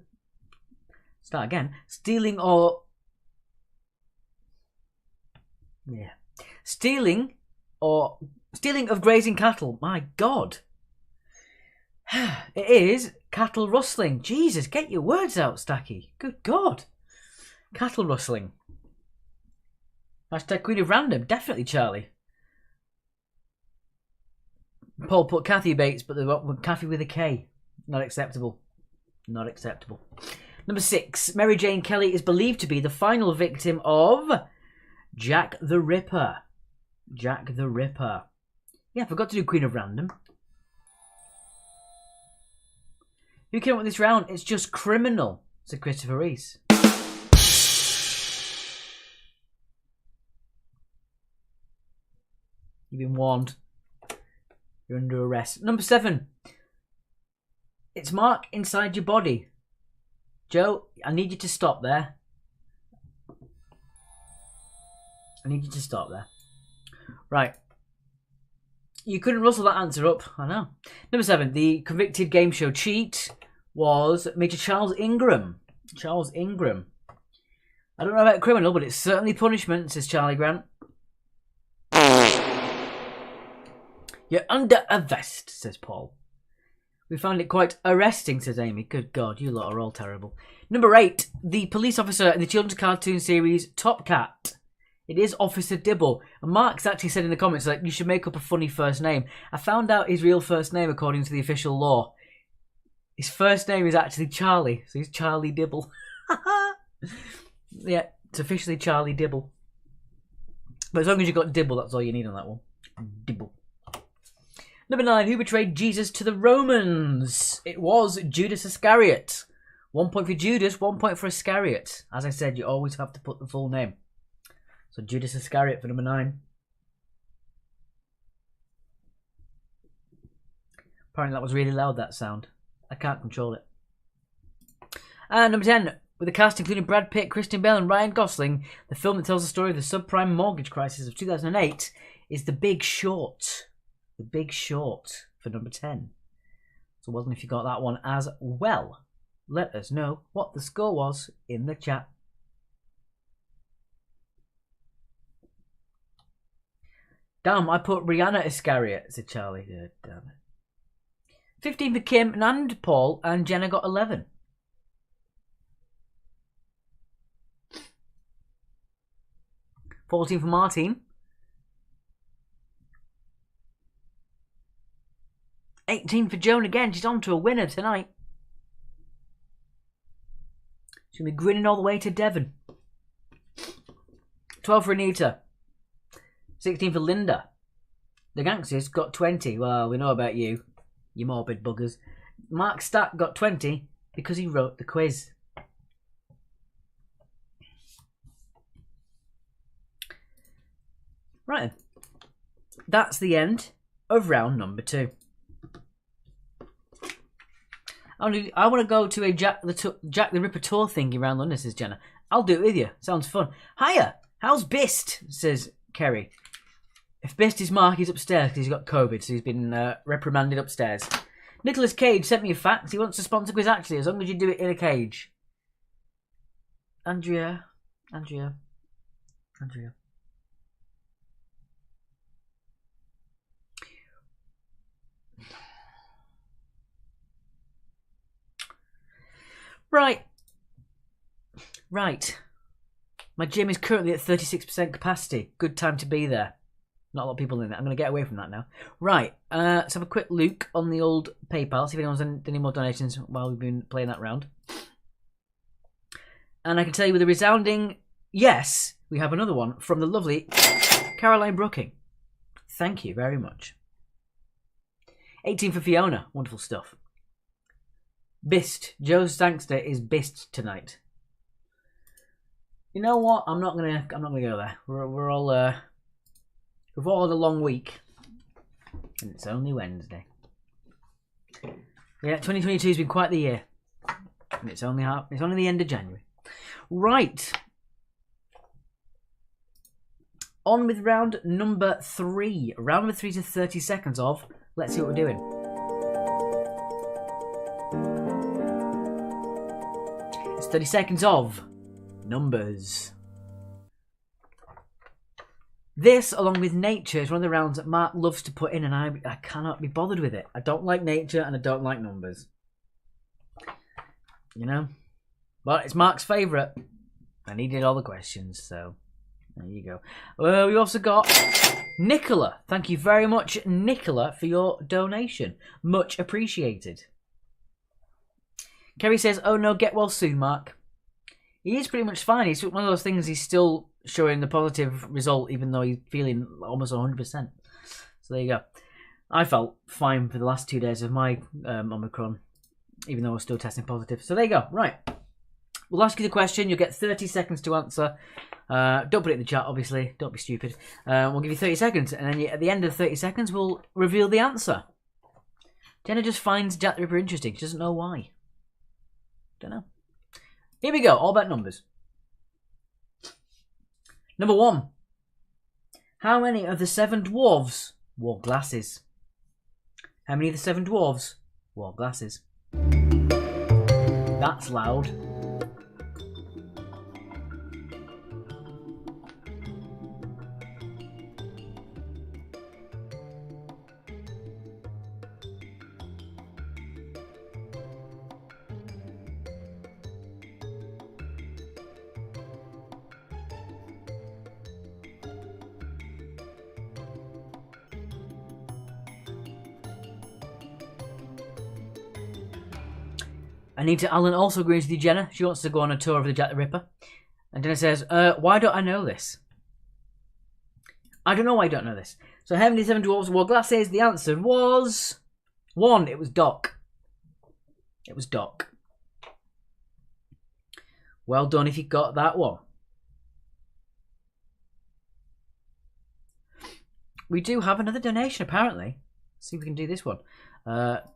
Start again. Stealing or... Yeah. Stealing of grazing cattle. My God. It is cattle rustling. Jesus, get your words out, Stacky. Good God. Cattle rustling. Hashtag Queen of Random. Definitely, Charlie. Paul put Kathy Bates, but they went Kathy with a K. Not acceptable. Not acceptable. Number 6. Mary Jane Kelly is believed to be the final victim of Jack the Ripper. Jack the Ripper. Yeah, I forgot to do Queen of Random. Who came up with this round? It's just criminal, said Christopher Reese. You've been warned. You're under arrest. Number 7. It's Mark inside your body. Joe, I need you to stop there. I need you to stop there. Right. You couldn't rustle that answer up. I know. Number 7. The convicted game show cheat was Major Charles Ingram. Charles Ingram. I don't know about criminal, but it's certainly punishment, says Charlie Grant. You're under arrest, says Paul. We found it quite arresting, says Amy. Good God, you lot are all terrible. Number 8. The police officer in the children's cartoon series Top Cat. It is Officer Dibble. And Mark's actually said in the comments that you should make up a funny first name. I found out his real first name according to the official law. His first name is actually Charlie. So he's Charlie Dibble. Yeah, it's officially Charlie Dibble. But as long as you've got Dibble, that's all you need on that one. Dibble. Number 9. Who betrayed Jesus to the Romans? It was Judas Iscariot. 1 point for Judas, 1 point for Iscariot. As I said, you always have to put the full name. So Judas Iscariot for number 9. Apparently that was really loud, that sound. I can't control it. And number 10. With a cast including Brad Pitt, Christian Bale and Ryan Gosling, the film that tells the story of the subprime mortgage crisis of 2008 is The Big Short. The Big Short for number 10. So well done if you got that one as well. Let us know what the score was in the chat. Damn, I put Rihanna Iscariot, said Charlie. Yeah, damn it. 15 for Kim and Paul, and Jenna got 11. $14 for Martine. 18 for Joan again. She's on to a winner tonight. She's going to be grinning all the way to Devon. 12 for Anita. 16 for Linda. The Gangsters got 20. Well, we know about you. You morbid buggers. Mark Stack got 20 because he wrote the quiz. Right then. That's the end of round number 2. I want to go to a Jack the Ripper tour thingy around London, says Jenna. I'll do it with you. Sounds fun. Hiya! How's Bist? Says Kerry. If Bist is Mark, he's upstairs because he's got COVID, so he's been reprimanded upstairs. Nicholas Cage sent me a fax. He wants to sponsor Quiz Actually, as long as you do it in a cage. Andrea. Right. My gym is currently at 36% capacity. Good time to be there. Not a lot of people in it. I'm going to get away from that now. Right. Let's have a quick look on the old PayPal. See if anyone's done any more donations while we've been playing that round. And I can tell you with a resounding yes, we have another one from the lovely Caroline Brooking. Thank you very much. 18 for Fiona. Wonderful stuff. Bist. Joe's Thankster is Bist tonight. You know what? I'm not gonna go there. We're all we've all had a long week, and it's only Wednesday. Yeah, 2022 has been quite the year, and it's only the end of January. Right. On with round number 3. Round number 3 to 30 seconds of. Let's see what we're doing. It's 30 seconds of numbers. This, along with nature, is one of the rounds that Mark loves to put in, and I cannot be bothered with it. I don't like nature, and I don't like numbers. You know? But it's Mark's favourite, and he did all the questions, so there you go. We also got Nicola. Thank you very much, Nicola, for your donation. Much appreciated. Kerry says, oh no, get well soon, Mark. He is pretty much fine. It's one of those things he's still showing the positive result, even though he's feeling almost 100%. So there you go. I felt fine for the last 2 days of my Omicron, even though I was still testing positive. So there you go. Right. We'll ask you the question. You'll get 30 seconds to answer. Don't put it in the chat, obviously. Don't be stupid. We'll give you 30 seconds. And then at the end of 30 seconds, we'll reveal the answer. Jenna just finds Jack the Ripper interesting. She doesn't know why. Don't know. Here we go. All about numbers. Number 1. How many of the 7 dwarves wore glasses? How many of the 7 dwarves wore glasses? That's loud. Anita Allen also agrees with you, Jenna. She wants to go on a tour of the Jack the Ripper. And Jenna says, why don't I know this? I don't know why I don't know this. So how many 7 dwarves wore glasses? The answer was 1. It was Doc. It was Doc. Well done if you got that one. We do have another donation, apparently. Let's see if we can do this one.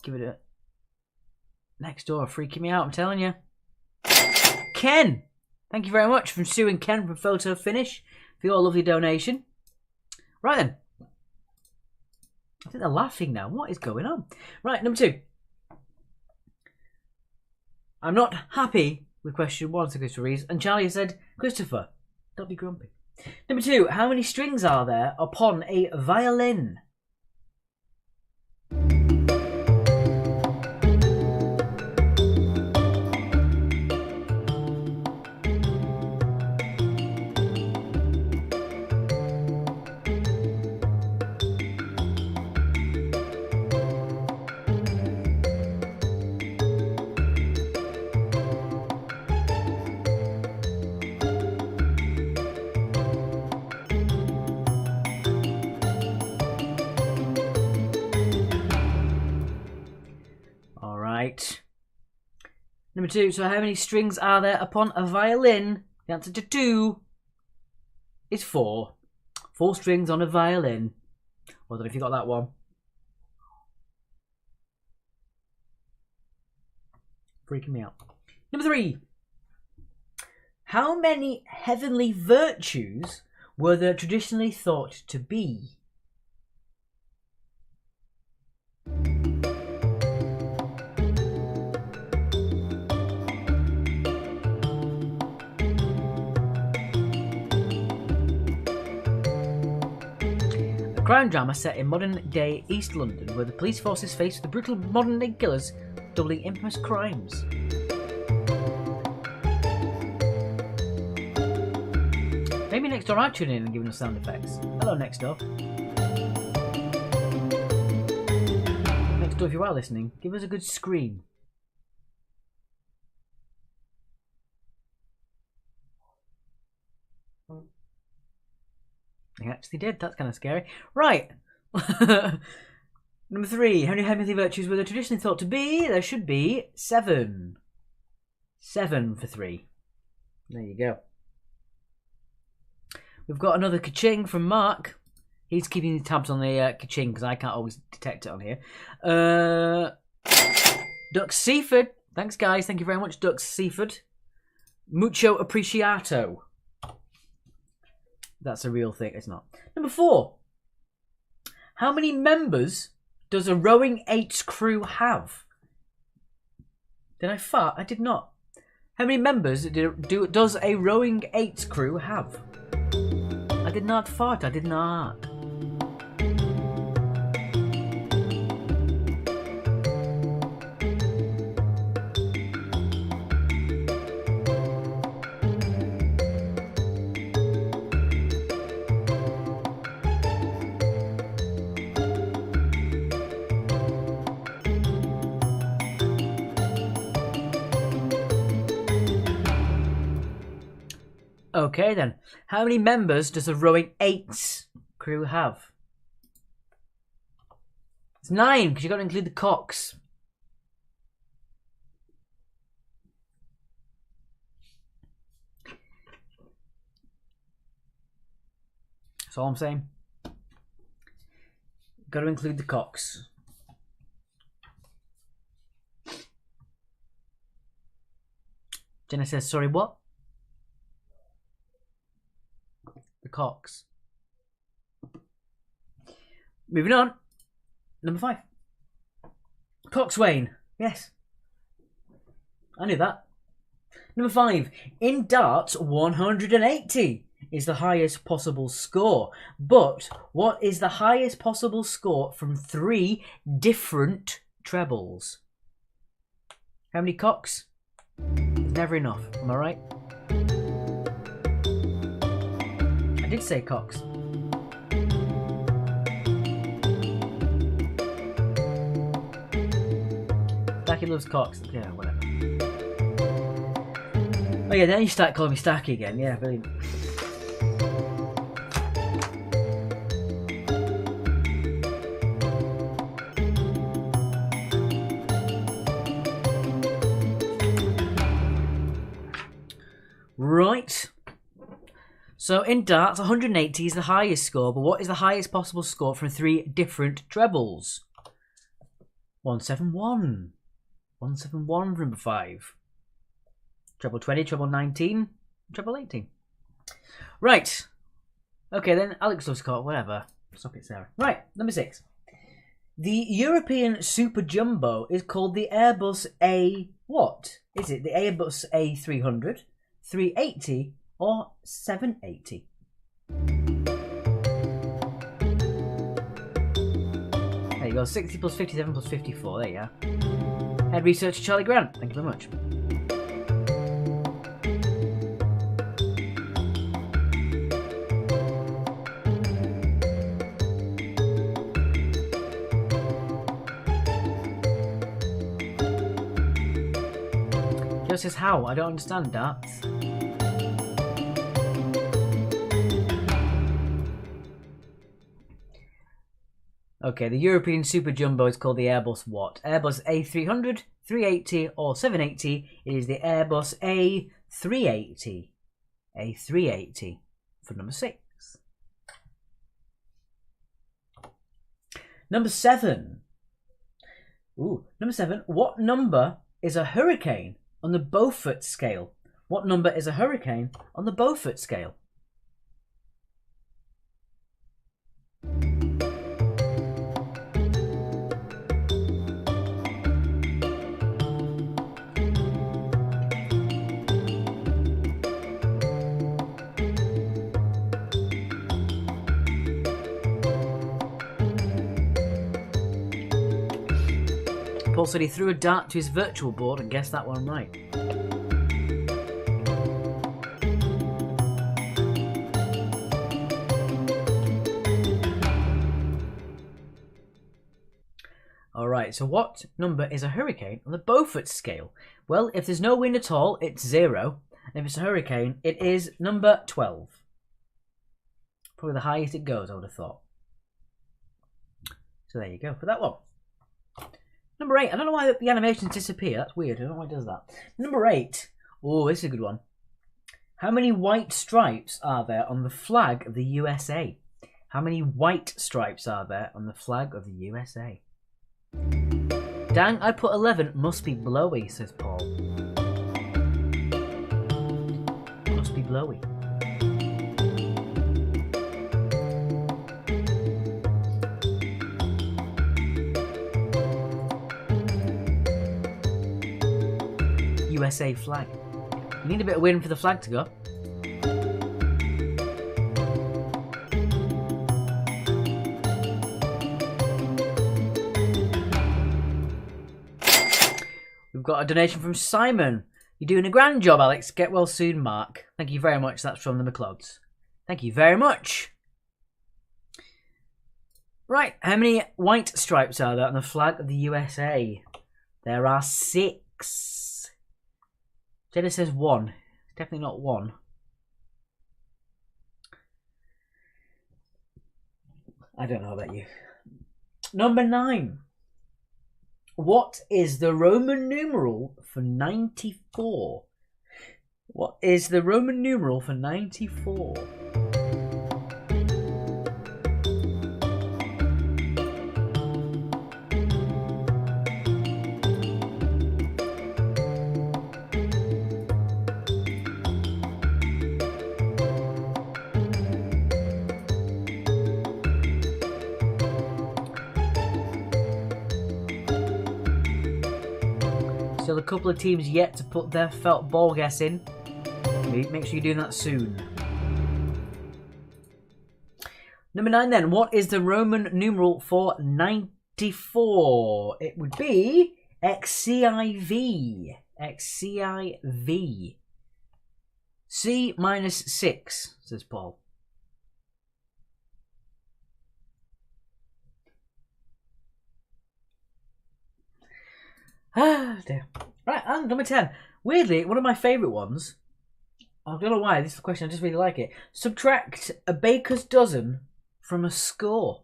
Give it a... Next door, freaking me out, I'm telling you. Ken! Thank you very much from Sue and Ken from Photo Finish for your lovely donation. Right then. I think they're laughing now. What is going on? Right, number 2. I'm not happy with question 1, so Christopher reads. And Charlie said, Christopher, don't be grumpy. Number 2, how many strings are there upon a violin? Number 2, so how many strings are there upon a violin? The answer to 2 is 4. 4 strings on a violin. I don't know if you got that one. Freaking me out. Number 3, how many heavenly virtues were there traditionally thought to be? Crime drama set in modern-day East London, where the police force is faced with the brutal modern-day killers doubling infamous crimes. Maybe next door are tuning in and giving us sound effects. Hello, next door. Next door, if you are listening, give us a good scream. They actually did. That's kind of scary. Right. Number 3. How many heavenly virtues were there traditionally thought to be? There should be 7. 7 for 3. There you go. We've got another ka-ching from Mark. He's keeping tabs on the ka-ching because I can't always detect it on here. Duck Seaford. Thanks, guys. Thank you very much, Duck Seaford. Mucho apreciato. That's a real thing. It's not. Number 4. How many members does a rowing 8's crew have? Did I fart? I did not. How many members does a rowing 8's crew have? I did not fart. I did not. Okay then, how many members does the rowing 8's crew have? It's 9 because you've got to include the cocks. That's all I'm saying. Got to include the cocks. Jenna says, sorry, what? The cocks. Moving on. Number 5. Coxswain. Yes. I knew that. Number 5. In darts, 180 is the highest possible score. But what is the highest possible score from 3 different trebles? How many cocks? It's never enough. Am I right? I did say cocks. Stacky loves cocks. Yeah, whatever. Oh yeah, then you start calling me Stacky again. Yeah, brilliant. Right. So in darts, 180 is the highest score, but what is the highest possible score from 3 different trebles? 171. 171 for number 5. Treble 20, treble 19, treble 18. Right. Okay, then Alex loves cock, whatever. Stop it, Sarah. Right, number 6. The European Super Jumbo is called the Airbus A... What? Is it the Airbus A300, 380, or 780? There you go, 60 plus 57 plus 54, there you are. Head researcher Charlie Grant, thank you very much. Joe says, how? I don't understand that. Okay, the European Super Jumbo is called the Airbus what? Airbus A300, 380 or 780. It is the Airbus A380. A380 for number 6. Number 7. Ooh, number 7. What number is a hurricane on the Beaufort scale? What number is a hurricane on the Beaufort scale? Paul said he threw a dart to his virtual board and guessed that one right. Alright, so what number is a hurricane on the Beaufort scale? Well, if there's no wind at all, it's 0. And if it's a hurricane, it is number 12. Probably the highest it goes, I would have thought. So there you go for that one. Number 8. I don't know why the animations disappear. That's weird. I don't know why it does that. Number 8. Oh, this is a good one. How many white stripes are there on the flag of the USA? How many white stripes are there on the flag of the USA? Dang, I put 11. Must be blowy, says Paul. Must be blowy. USA flag. You need a bit of wind for the flag to go. We've got a donation from Simon. You're doing a grand job, Alex. Get well soon, Mark. Thank you very much. That's from the McLeods. Thank you very much. Right, how many white stripes are there on the flag of the USA? There are 6. Jenna says 1. It's definitely not 1. I don't know about you. Number 9. What is the Roman numeral for 94? What is the Roman numeral for 94? Still a couple of teams yet to put their felt ball guess in. Make sure you're doing that soon. Number 9 then. What is the Roman numeral for 94? It would be XCIV. XCIV. C minus 6, says Paul. Ah, dear. Right, and number 10. Weirdly, one of my favourite ones. I don't know why, this is the question, I just really like it. Subtract a baker's dozen from a score.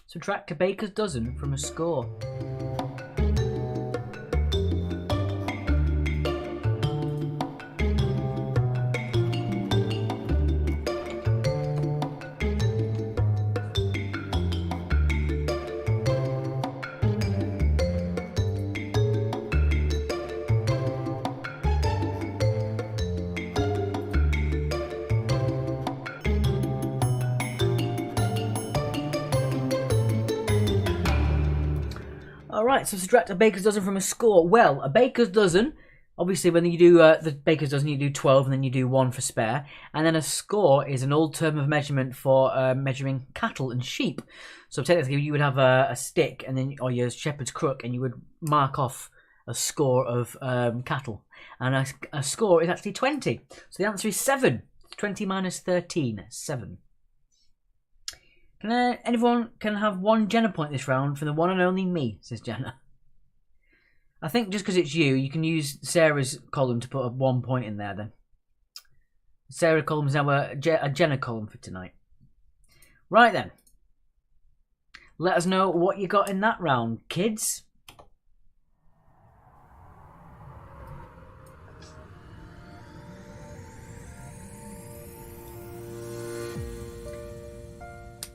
Subtract a baker's dozen from a score. Alright, so subtract a baker's dozen from a score. Well, a baker's dozen Obviously, when you do the baker's dozen, you do 12 and then you do 1 for spare. And then a score is an old term of measurement for measuring cattle and sheep. So technically, you would have a stick and then, or your shepherd's crook, and you would mark off a score of cattle. And a score is actually 20. So the answer is 7. 20 minus 13, 7. Anyone can have 1 Jenna point this round from the one and only me, says Jenna. I think just because it's you can use Sarah's column to put a 1 point in there then. Sarah column's now a Jenna column for tonight. Right then. Let us know what you got in that round, kids.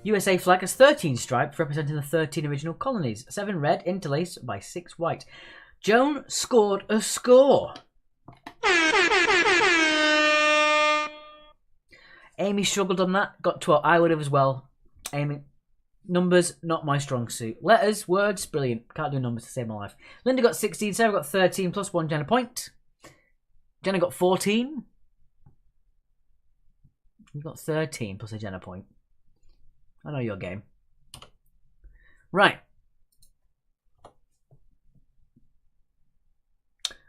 USA flag has 13 stripes representing the 13 original colonies. 7 red interlaced by 6 white. Joan scored a score. Amy struggled on that. Got 12. I would have as well. Amy, numbers, not my strong suit. Letters, words, brilliant. Can't do numbers to save my life. Linda got 16. Sarah got 13 plus 1 Jenna point. Jenna got 14. You got 13 plus a Jenna point. I know your game. Right.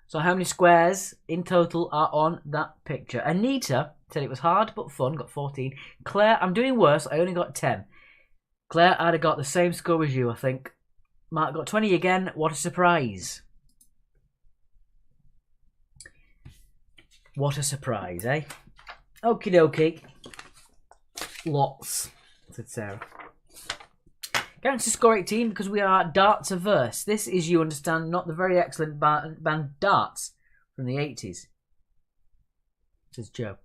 So how many squares in total are on that picture? Anita said it was hard but fun, got 14. Claire, I'm doing worse, I only got 10. Claire, I'd have got the same score as you, I think. Mark got 20 again, what a surprise. What a surprise, eh? Okie dokie. Lots, said Sarah. Guaranteed to score 18 because we are darts averse. This is, you understand, not the very excellent band Darts from the 80s. Says Joe.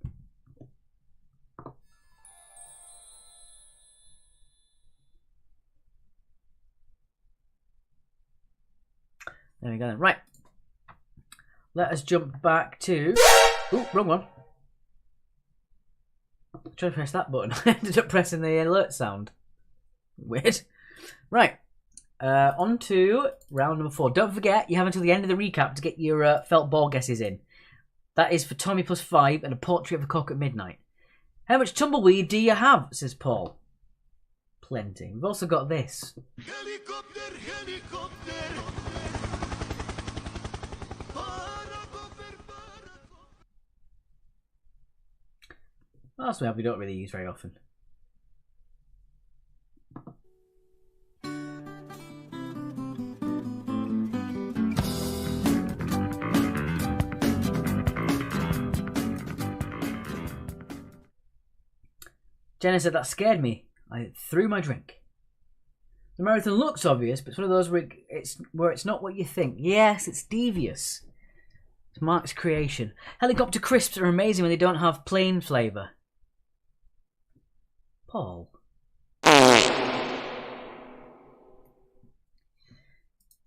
There we go then. Right. Let us jump back to... Ooh, wrong one. I tried to press that button. I ended up pressing the alert sound. Weird. Right. On to round number 4. Don't forget, you have until the end of the recap to get your felt ball guesses in. That is for Tommy plus 5 and a portrait of a cock at midnight. How much tumbleweed do you have? Says Paul. Plenty. We've also got this. Helicopter, helicopter. That's one we don't really use very often. Jenna said that scared me. I threw my drink. The marathon looks obvious, but it's one of those where it's not what you think. Yes, it's devious. It's Mark's creation. Helicopter crisps are amazing when they don't have plain flavour. Paul.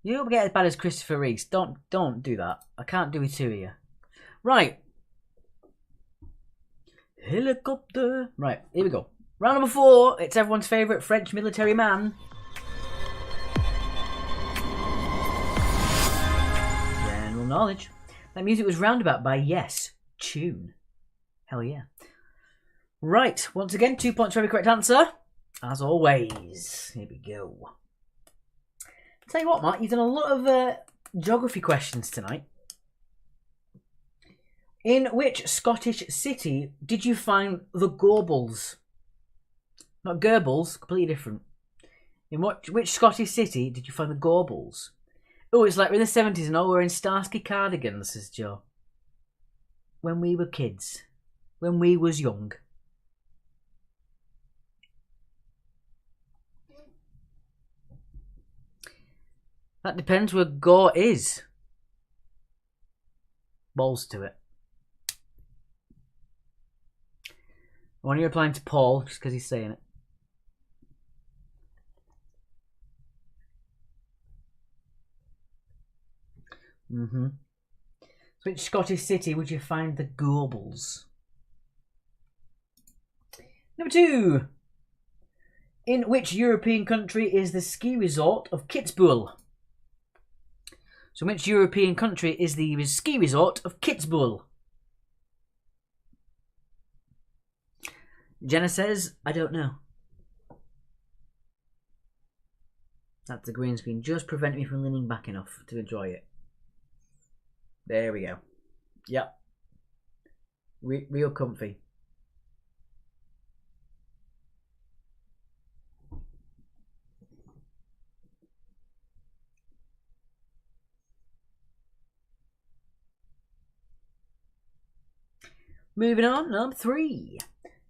You don't get as bad as Christopher Reese. Don't do that. I can't do it to you. Right. Helicopter. Right, here we go. Round number 4. It's everyone's favourite French military man. General knowledge. That music was roundabout by Yes Tune. Hell yeah. Right, once again, 2 points for every correct answer. As always. Here we go. Tell you what, Mark, you've done a lot of geography questions tonight. In which Scottish city did you find the Gorbals? Not Goebbels, completely different. In which Scottish city did you find the Gorbals? Oh, it's like we're in the 70s and all we're in Starsky cardigans, says Joe. When we were kids. When we was young. That depends where Gore is. Balls to it. When you're replying to Paul, just because he's saying it. So which Scottish city would you find the Gorbals? Number 2. In which European country is the ski resort of Kitzbühel? So which European country is the ski resort of Kitzbühel? Jenna says, I don't know. That's the green screen. Just prevent me from leaning back enough to enjoy it. There we go. Yep. Real comfy. Moving on, number 3.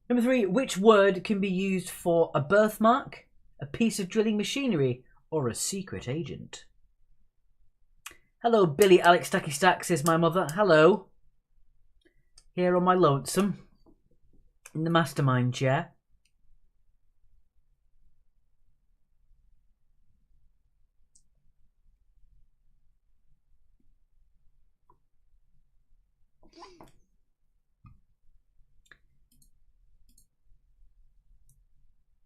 Number 3, which word can be used for a birthmark, a piece of drilling machinery, or a secret agent? Hello, Billy Alex Stacky Stack, says my mother. Hello. Here on my lonesome, in the mastermind chair.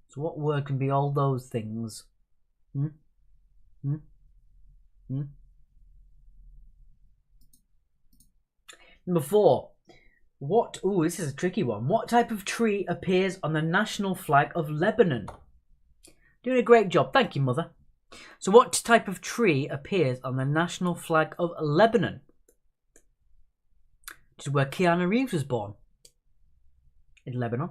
So what word can be all those things? Number 4. What? Ooh, this is a tricky one. What type of tree appears on the national flag of Lebanon? Doing a great job. Thank you, Mother. So what type of tree appears on the national flag of Lebanon? Which is where Keanu Reeves was born. In Lebanon.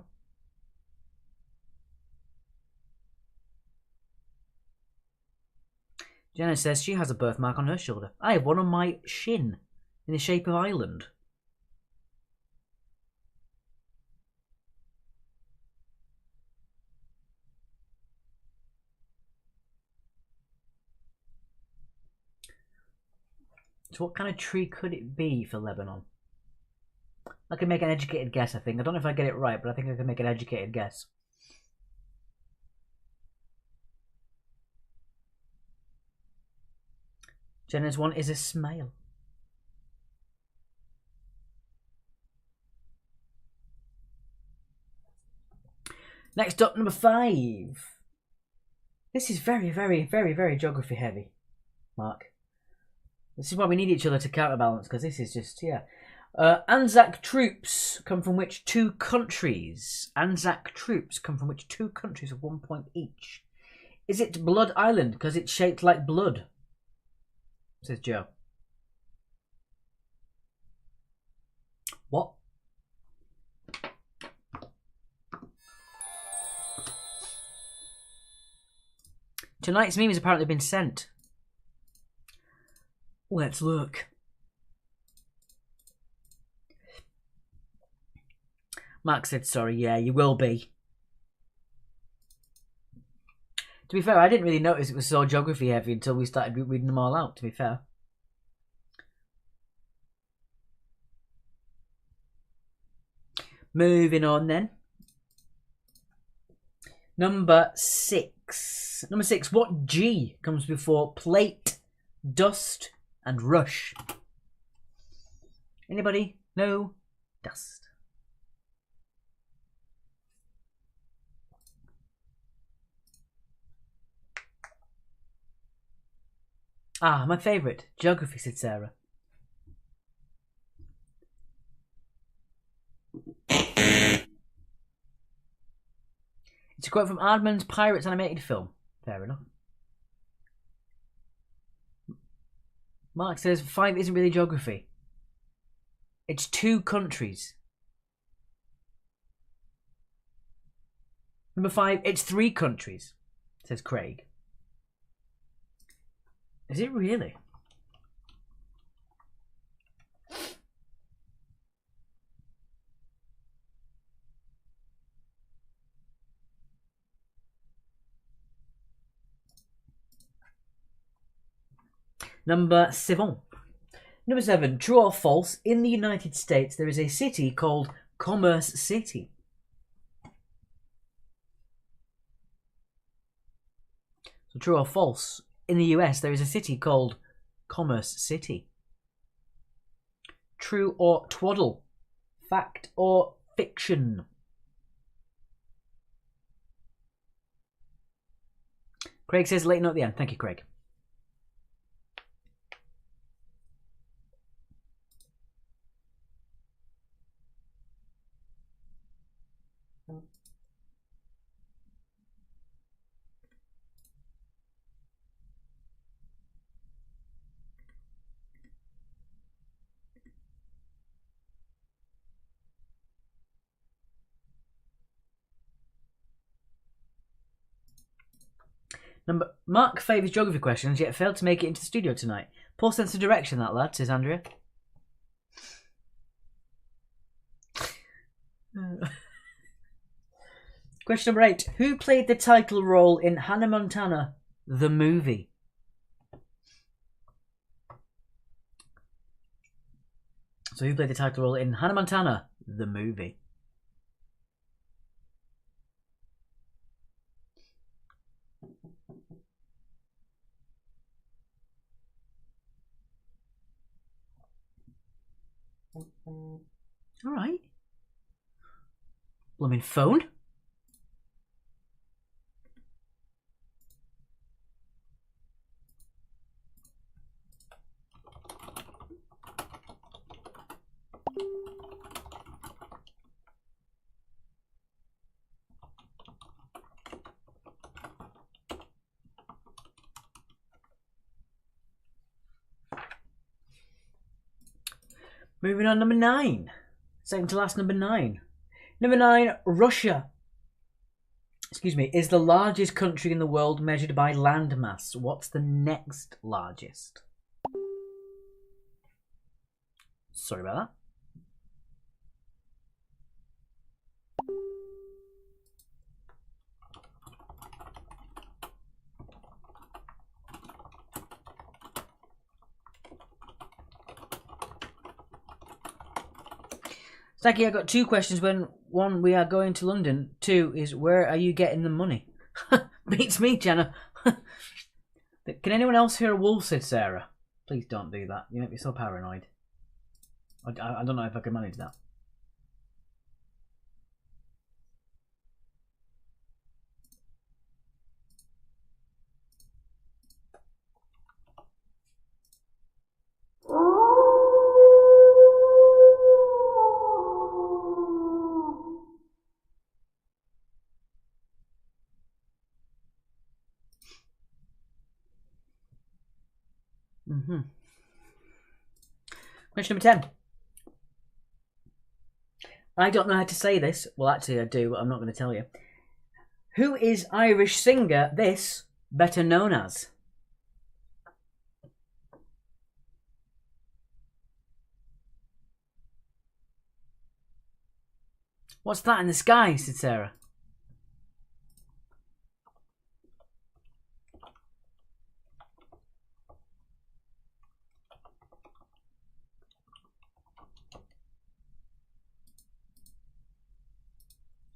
Jenna says she has a birthmark on her shoulder. I have one on my shin in the shape of Ireland. So what kind of tree could it be for Lebanon? I can make an educated guess, I think. I don't know if I get it right, but I think I can make an educated guess. Jenna's one is a smile. Next up, number 5. This is very, very, very, very geography heavy, Mark. This is why we need each other to counterbalance, because this is just, yeah. Anzac troops come from which 2 countries? Anzac troops come from which 2 countries of 1 point each? Is it Blood Island, because it's shaped like blood? Says Joe. What? Tonight's meme has apparently been sent. Let's look. Mark said sorry. Yeah, you will be. To be fair, I didn't really notice it was so geography heavy until we started reading them all out, to be fair. Moving on then. Number 6. Number 6. What G comes before plate, dust, and rush? Anybody? No? Dust. Ah, my favourite. Geography, said Sarah. It's a quote from Aardman's Pirates animated film. Fair enough. Mark says 5 isn't really geography. It's 2 countries. Number 5, it's 3 countries, says Craig. Is it really? Number 7. Number 7. True or false? In the United States, there is a city called Commerce City. So true or false? In the US, there is a city called Commerce City. True or twaddle? Fact or fiction? Craig says late note at the end. Thank you, Craig. Mark favours geography questions, yet failed to make it into the studio tonight. Poor sense of direction, that lad, says Andrea. Question number 8. Who played the title role in Hannah Montana, the movie? So who played the title role in Hannah Montana, the movie? Alright. Blooming phone. Moving on, number 9. Second to last, number 9. Number 9, Russia. Is the largest country in the world measured by land mass. What's the next largest? Sorry about that. Saki, I've got 2 questions. When 1, we are going to London. 2 is, where are you getting the money? Beats me, Jenna. Can anyone else hear a wolf, said Sarah? Please don't do that. You make me so paranoid. I don't know if I can manage that. Question number 10. I don't know how to say this. Well, actually I do, but I'm not going to tell you. Who is Irish singer this better known as? What's that in the sky, said Sarah.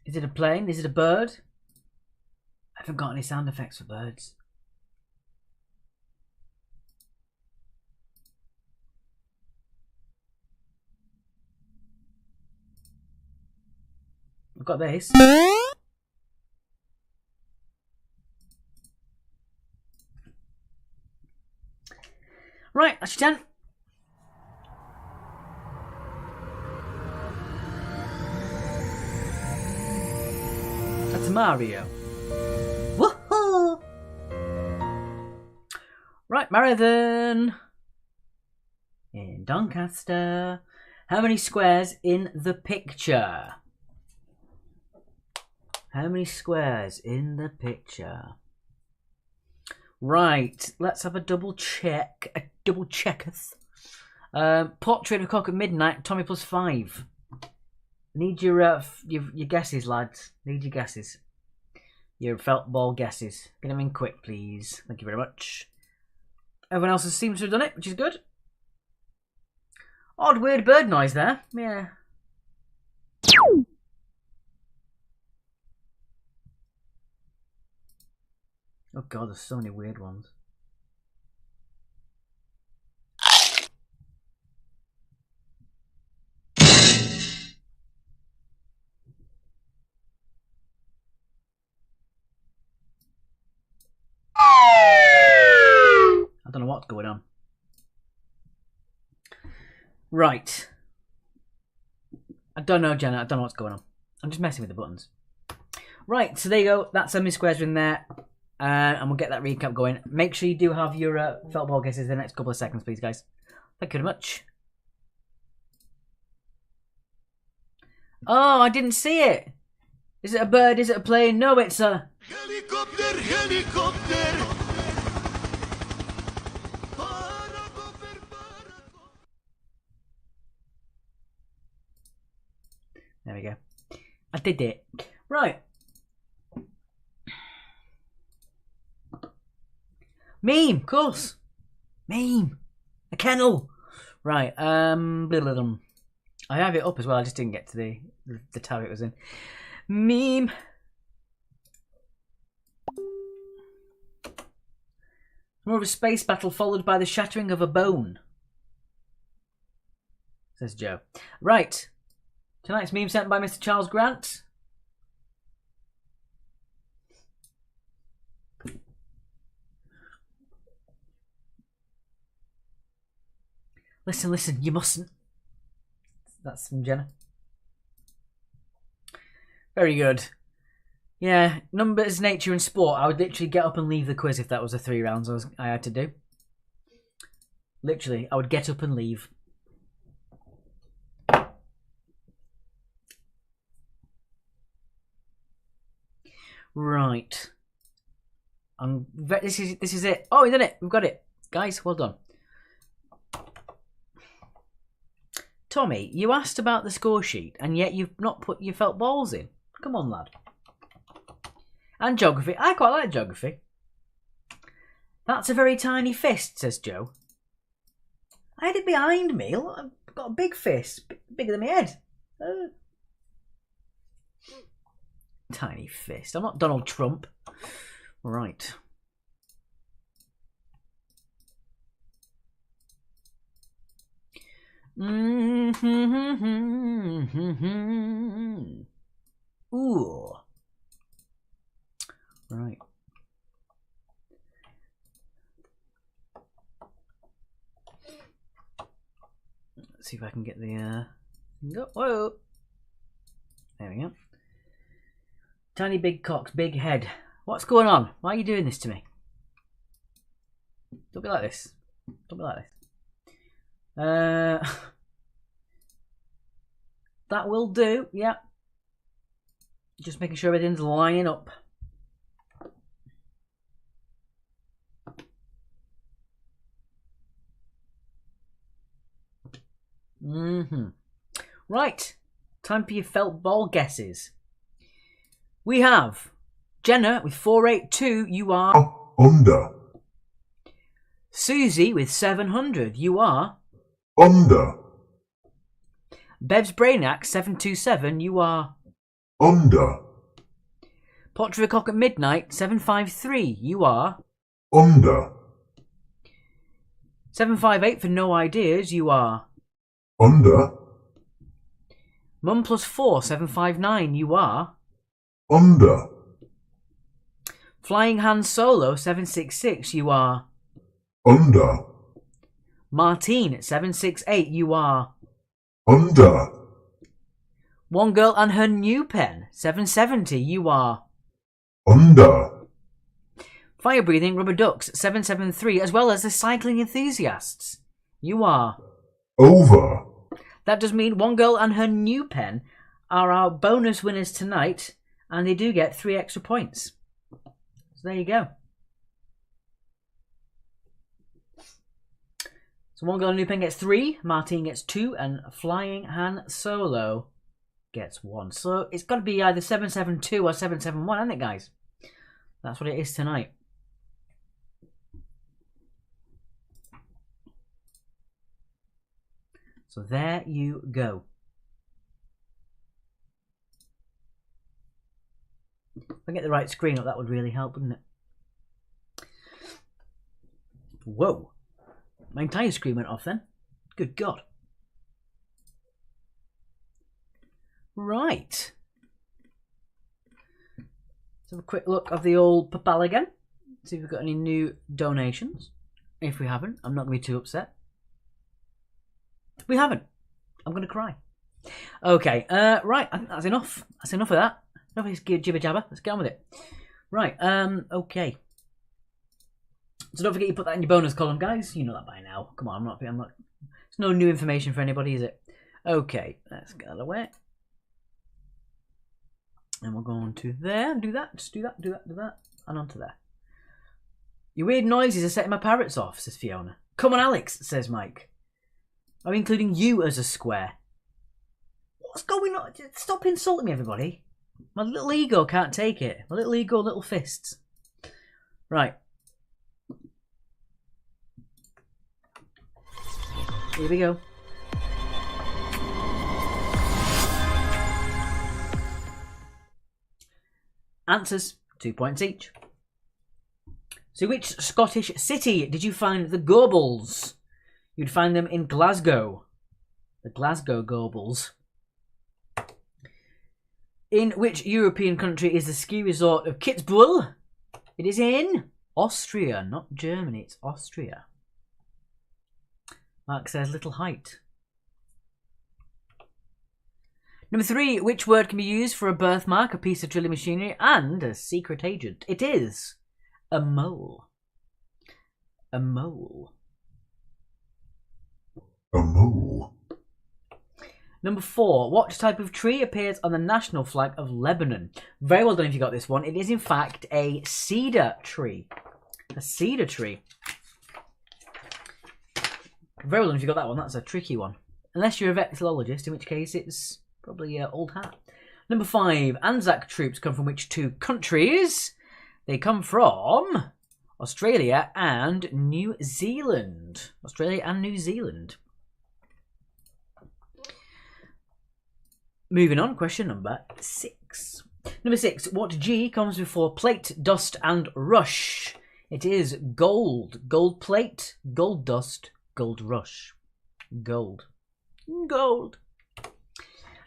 Is it a plane? Is it a bird? I haven't got any sound effects for birds. I've got this. Right, that's your 10. That's Mario. Woohoo! Right, marathon. In Doncaster. How many squares in the picture? How many squares in the picture? Right, let's have a double check. A double checketh. Portrait of Cock at Midnight, Tommy plus 5. Need your guesses, lads. Need your guesses. Your felt ball guesses. Get them in quick, please. Thank you very much. Everyone else seems to have done it, which is good. Odd, weird bird noise there. Yeah. Oh god, there's so many weird ones. I don't know what's going on. Right. I don't know, Jenna. I don't know what's going on. I'm just messing with the buttons. Right, so there you go. That's how many squares are in there. And we'll get that recap going. Make sure you do have your felt ball guesses in the next couple of seconds, please, guys. Thank you very much. Oh, I didn't see it. Is it a bird? Is it a plane? No, it's a... Helicopter, helicopter. There we go. I did it. Right. Meme, of course. Meme. A kennel. Right. I have it up as well. I just didn't get to the tab it was in. Meme. More of a space battle followed by the shattering of a bone. Says Joe. Right. Tonight's meme sent by Mr. Charles Grant. Listen, listen, you mustn't. That's from Jenna. Very good. Yeah, numbers, nature and sport. I would literally get up and leave the quiz if that was the 3 rounds I had to do. Literally, I would get up and leave. Right. This is it. Oh, isn't it? We've got it. Guys, well done. Tommy, you asked about the score sheet, and yet you've not put your felt balls in. Come on, lad. And geography. I quite like geography. That's a very tiny fist, says Joe. I had it behind me. Look, I've got a big fist. Bigger than my head. Tiny fist. I'm not Donald Trump. Right. Ooh. Right. Let's see if I can get the whoa. There we go. Tiny big cocks, big head. What's going on? Why are you doing this to me? Don't be like this. Don't be like this. That will do. Yeah. Just making sure everything's lining up. Right. Time for your felt ball guesses. We have Jenna with 482. You are under. Susie with 700. You are Under. Bev's Brainiac 727. You are Under. Potter a Cock at Midnight 753. You are Under. 758 for No Ideas. You are Under. Mum plus 4 759. You are Under. Flying Han Solo 766. You are Under. Martine 768. You are Under. One Girl and Her New Pen 770. You are Under. Fire Breathing Rubber Ducks 773, as well as the Cycling Enthusiasts. You are Over. That does mean One Girl and Her New Pen are our bonus winners tonight, and they do get 3 extra points. So there you go. So One Girl and New Pen gets 3, Martine gets 2, and Flying Han Solo gets 1. So it's got to be either 772 or 771, isn't it, guys? That's what it is tonight. So there you go. If I get the right screen up, that would really help, wouldn't it? Whoa. My entire screen went off then. Good God. Right. Let's have a quick look of the old PayPal again. See if we've got any new donations. If we haven't, I'm not going to be too upset. We haven't. I'm going to cry. Okay, right. I think that's enough. That's enough of that. Enough of this jibber jabber. Let's get on with it. Right, okay. So don't forget you put that in your bonus column, guys. You know that by now. Come on, I'm not. It's no new information for anybody, is it? Okay, let's get out of the way. And we'll go on to there. Do that. Just do that. Do that. Do that. And on to there. Your weird noises are setting my parrots off, says Fiona. Come on, Alex, says Mike. I'm including you as a square. What's going on? Stop insulting me, everybody. My little ego can't take it. My little ego, little fists. Right. Here we go. Answers, 2 points each. So which Scottish city did you find the Gorbals? You'd find them in Glasgow. The Glasgow Gorbals. In which European country is the ski resort of Kitzbühel? It is in Austria, not Germany. It's Austria. Mark says little height. Number 3, which word can be used for a birthmark, a piece of drilling machinery, and a secret agent? It is a mole. A mole. A mole. Number 4, what type of tree appears on the national flag of Lebanon? Very well done if you got this one. It is in fact a cedar tree. A cedar tree. Very well done if you got that one. That's a tricky one. Unless you're a vexillologist, in which case it's probably old hat. Number 5, Anzac troops come from which 2 countries? They come from Australia and New Zealand. Australia and New Zealand. Moving on, question number 6. Number 6, what G comes before plate, dust and rush? It is gold. Gold plate, gold dust, gold rush. Gold. Gold.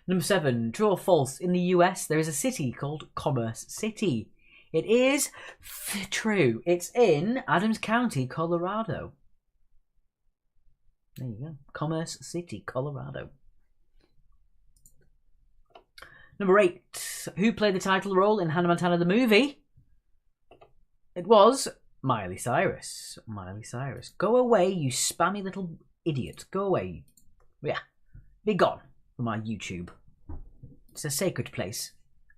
Number 7, true or false? In the US, there is a city called Commerce City. It is true. It's in Adams County, Colorado. There you go. Commerce City, Colorado. Number 8, who played the title role in Hannah Montana the movie? It was Miley Cyrus. Miley Cyrus. Go away, you spammy little idiot. Go away. Yeah. Be gone from my YouTube. It's a sacred place.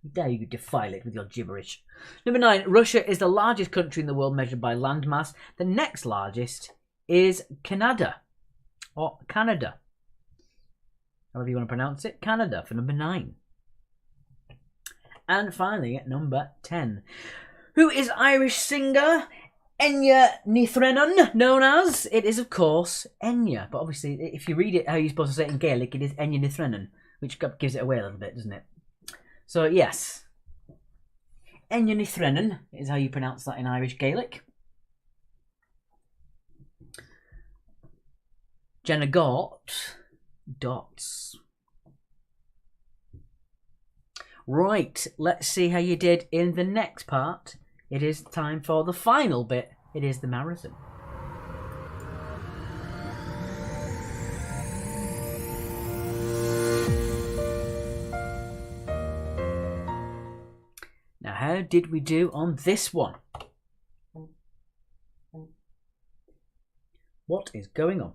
How dare you defile it with your gibberish. Number 9, Russia is the largest country in the world measured by landmass. The next largest is Canada. Or Canada. However you want to pronounce it. Canada for number 9. And finally, at number 10. Who is Irish singer Enya Nithrenon known as? It is, of course, Enya. But obviously, if you read it how you're supposed to say it in Gaelic, it is Enya Nithrenon, which gives it away a little bit, doesn't it? So, yes. Enya Nithrenon is how you pronounce that in Irish Gaelic. Jenna got dots. Right, let's see how you did in the next part. It is time for the final bit. It is the marathon. Now, how did we do on this one? What is going on?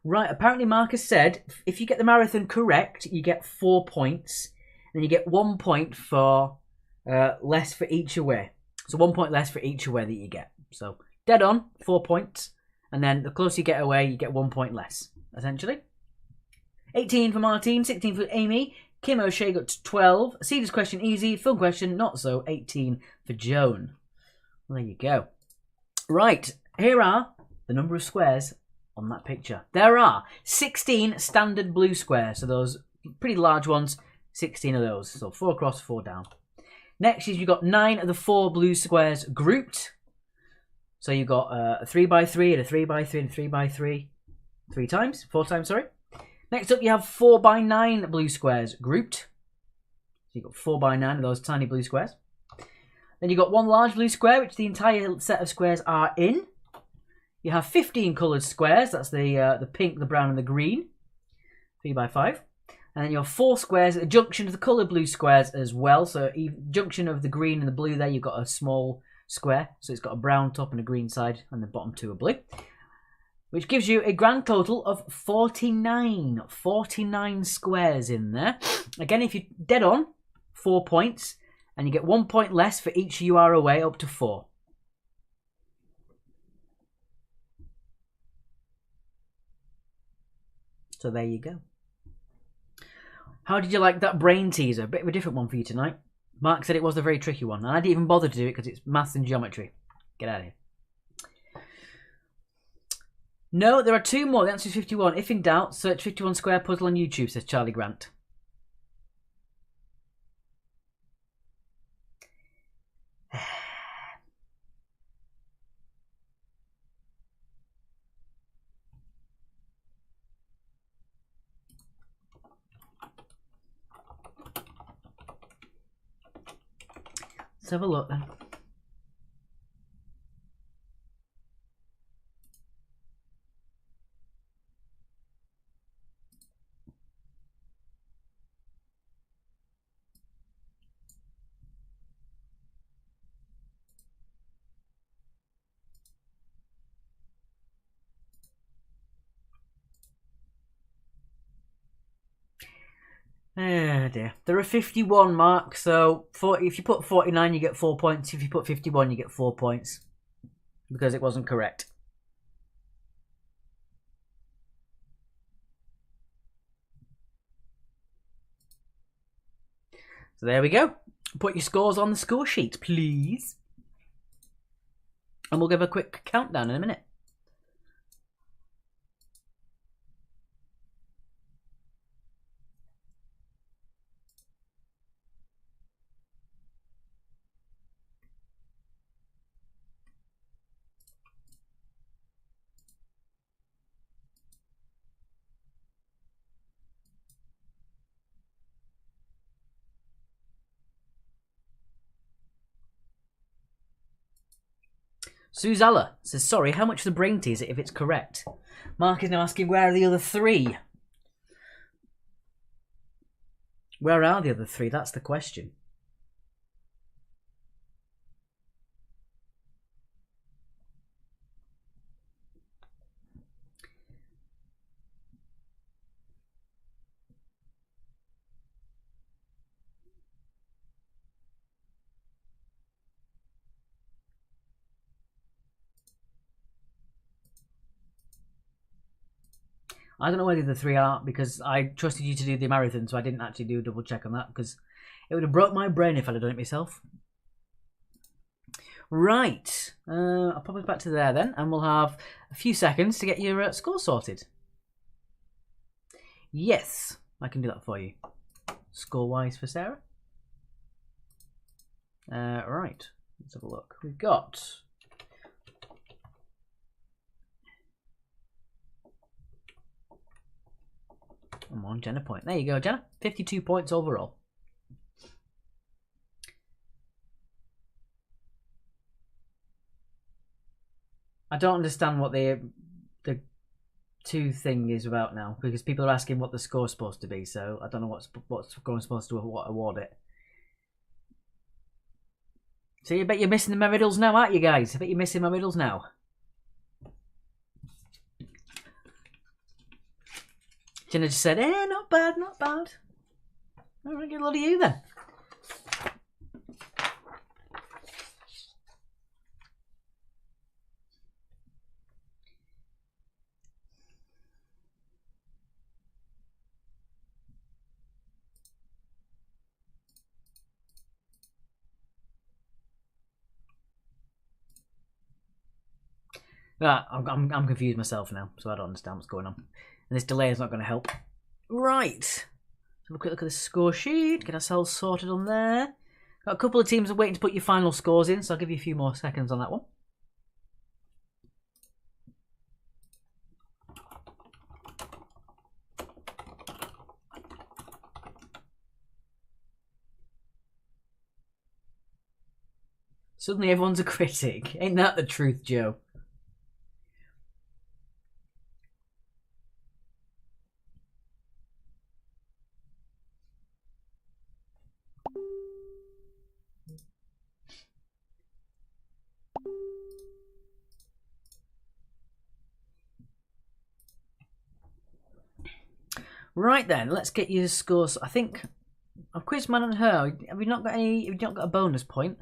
Right, apparently Marcus said if you get the marathon correct, you get 4 points. And you get 1 point for less for each away. So 1 point less for each away that you get. So dead on, 4 points. And then the closer you get away, you get 1 point less, essentially. 18 for Martine, 16 for Amy. Kim O'Shea got 12. Cedar's question easy, film question not so. 18 for Joan. Well, there you go. Right, here are the number of squares on that picture. There are 16 standard blue squares, so those pretty large ones, 16 of those, so 4 across, 4 down. Next is you've got 9 of the 4 blue squares grouped, so you've got a 3x3 and a 3x3 and a 3x3 4 times, sorry. Next up you have 4x9 blue squares grouped, so you've got 4x9 of those tiny blue squares. Then you've got 1 large blue square, which the entire set of squares are in. You have 15 coloured squares, that's the pink, the brown and the green, 3x5. And then you have 4 squares at the junction of the coloured blue squares as well. So junction of the green and the blue there, you've got a small square. So it's got a brown top and a green side, and the bottom 2 are blue. which gives you a grand total of 49. 49 squares in there. Again, if you're dead on, 4 points, and you get 1 point less for each you are away, up to 4. So there you go. How did you like that brain teaser? A bit of a different one for you tonight. Mark said it was a very tricky one, and I didn't even bother to do it because it's maths and geometry. Get out of here. No, there are 2 more. The answer is 51. If in doubt, search 51 Square Puzzle on YouTube, says Charlie Grant. Let's have a look then. Oh dear. There are 51, Mark, so 40, if you put 49 you get 4 points. If you put 51 you get 4 points. Because it wasn't correct. So there we go. Put your scores on the score sheet, please. And we'll give a quick countdown in a minute. Suzalla says, sorry, how much the brain teaser if it's correct? Mark is now asking, where are the other 3? Where are the other 3? That's the question. I don't know where the other 3 are because I trusted you to do the marathon, so I didn't actually do a double check on that because it would have broke my brain if I'd have done it myself. Right. I'll pop us back to there then, and we'll have a few seconds to get your score sorted. Yes, I can do that for you. Score-wise for Sarah. Right. Let's have a look. We've got... Come on, Jenna point. There you go, Jenna. 52 points overall. I don't understand what the 2 thing is about now because people are asking what the score's supposed to be. So I don't know what's supposed to award it. So you bet you're missing my riddles now, aren't you guys? I bet you're missing my riddles now. Jenna just said, not bad, not bad. Alright, get a lot of you then. I'm confused myself now, so I don't understand what's going on. And this delay is not going to help. Right. Let's have a quick look at the score sheet. Get ourselves sorted on there. Got a couple of teams waiting to put your final scores in, so I'll give you a few more seconds on that one. Suddenly everyone's a critic. Ain't that the truth, Joe? Right then, let's get your scores. I think I've quizzed Man and Her. Have you not got any? Have you not got a bonus point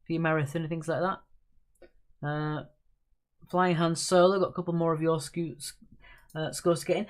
for your marathon and things like that? Flying Han Solo, got a couple more of your scores to get in.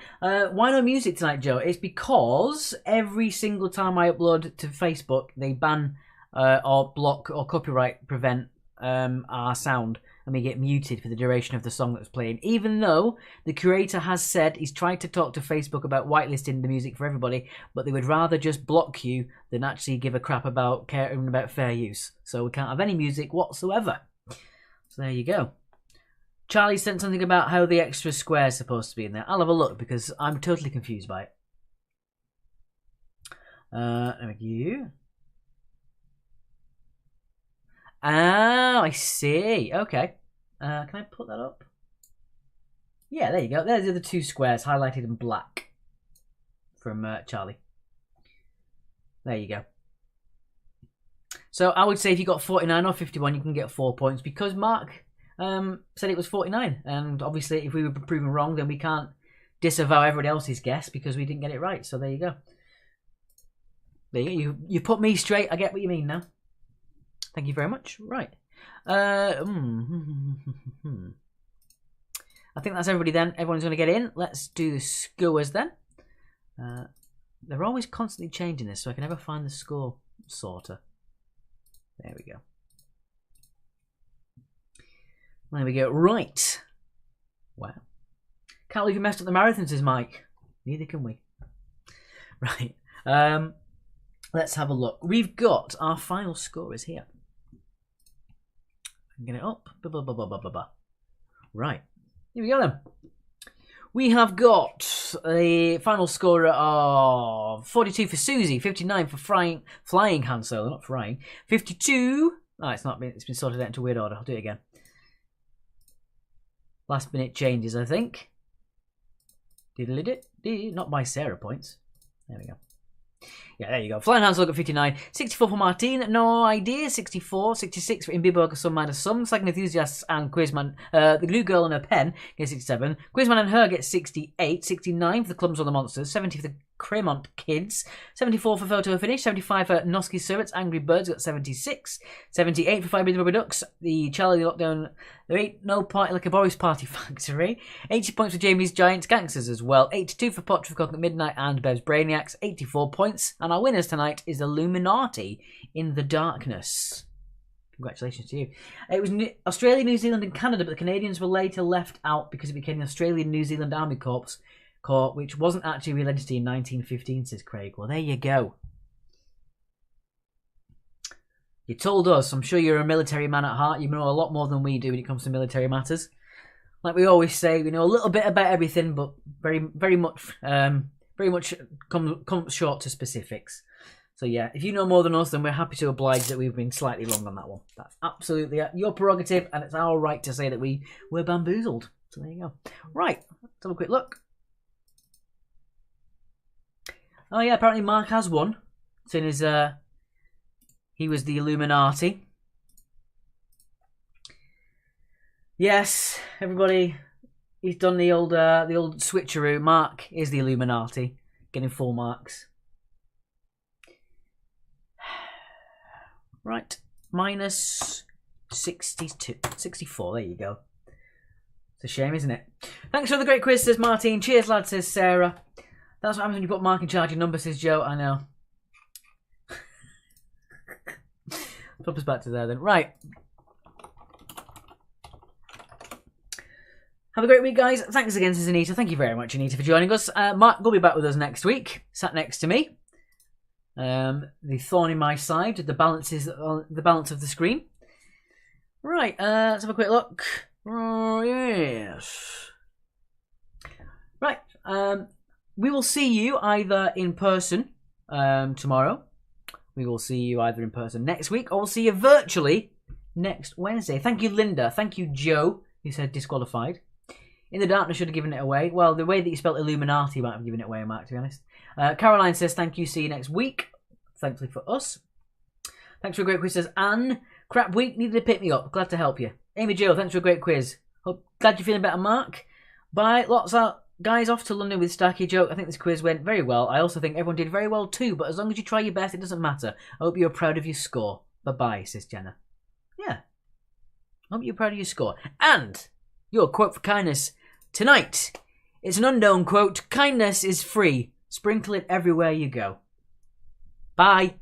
Why no music tonight, Joe? It's because every single time I upload to Facebook, they ban or block or copyright prevent our sound, and we get muted for the duration of the song that's playing. Even though the curator has said he's tried to talk to Facebook about whitelisting the music for everybody, but they would rather just block you than actually give a crap about caring about fair use. So we can't have any music whatsoever. So there you go. Charlie sent something about how the extra square is supposed to be in there. I'll have a look because I'm totally confused by it. Thank you. Oh, I see. Okay. Can I put that up? Yeah, there you go. There's the other two squares highlighted in black from Charlie. There you go. So I would say if you got 49 or 51, you can get 4 points because Mark said it was 49. And obviously, if we were proven wrong, then we can't disavow everybody else's guess because we didn't get it right. So there you go. There you go. You put me straight. I get what you mean now. Thank you very much. Right. I think that's everybody then. Everyone's going to get in. Let's do the scores then. They're always constantly changing this, so I can never find the score sorter. There we go. There we go. Right. Wow. Can't believe you messed up the marathon, says Mike. Neither can we. Right. Let's have a look. We've got our final scorers here. Get it up. Right. Here we go then. We have got a final scorer of 42 for Susie, 59 for flying Han Solo, not frying. 52. Oh, it's not been. It's been sorted out into weird order. I'll do it again. Last minute changes, I think. Diddly-dit. Not by Sarah points. There we go. Yeah, there you go. Flying Han Solo got 59. 64 for Martine, no idea. 64. 66 for Imbibo, some minus some. Second Enthusiasts and Quizman. The Glue Girl and her pen get 67. Quizman and her get 68. 69 for the Clumps on the Monsters. 70 for the Cremont Kids. 74 for Photo Finish. 75 for Nosky Servants. Angry Birds got 76. 78 for Fibre the Rubber Ducks. The Charlie Lockdown. There ain't no party like a Boris Party Factory. 80 points for Jamie's Giants Gangsters as well. 82 for Pot for Cock at Midnight and Bev's Brainiacs. 84 points. And our winners tonight is Illuminati in the Darkness. Congratulations to you. It was Australia, New Zealand and Canada, but the Canadians were later left out because it became the Australian New Zealand Army Corps, which wasn't actually re-registered in 1915, says Craig. Well, there you go. You told us. I'm sure you're a military man at heart. You know a lot more than we do when it comes to military matters. Like we always say, we know a little bit about everything, but very much comes short to specifics. So yeah, if you know more than us, then we're happy to oblige that we've been slightly wrong on that one. That's absolutely your prerogative, and it's our right to say that we were bamboozled. So there you go. Right, let's have a quick look. Oh yeah, apparently Mark has won, seeing as he was the Illuminati. Yes, everybody, he's done the old switcheroo. Mark is the Illuminati, getting full marks. Right, minus 64. There you go. It's a shame, isn't it? Thanks for the great quiz, says Martin. Cheers, lad, says Sarah. That's what happens when you put Mark in charge of numbers, says Joe. I know. Flip us back to there then. Right. Have a great week, guys. Thanks again, says Anita. Thank you very much, Anita, for joining us. Mark will be back with us next week. Sat next to me. The thorn in my side. The balance of the screen. Right. Let's have a quick look. Oh, yes. Right. We will see you either in person tomorrow. We will see you either in person next week, or we'll see you virtually next Wednesday. Thank you, Linda. Thank you, Joe, who said disqualified. In the Darkness should have given it away. Well, the way that you spelled Illuminati might have given it away, Mark, to be honest. Caroline says, thank you, see you next week. Thankfully for us. Thanks for a great quiz, says Anne. Crap week, needed to pick me up. Glad to help you. Amy Jill, thanks for a great quiz. Glad you're feeling better, Mark. Bye. Lots out. guys, off to London with Stacky Joke. I think this quiz went very well. I also think everyone did very well too, but as long as you try your best, it doesn't matter. I hope you're proud of your score. Bye-bye, says Jenna. Yeah. I hope you're proud of your score. And your quote for kindness tonight. It's an unknown quote. Kindness is free. Sprinkle it everywhere you go. Bye.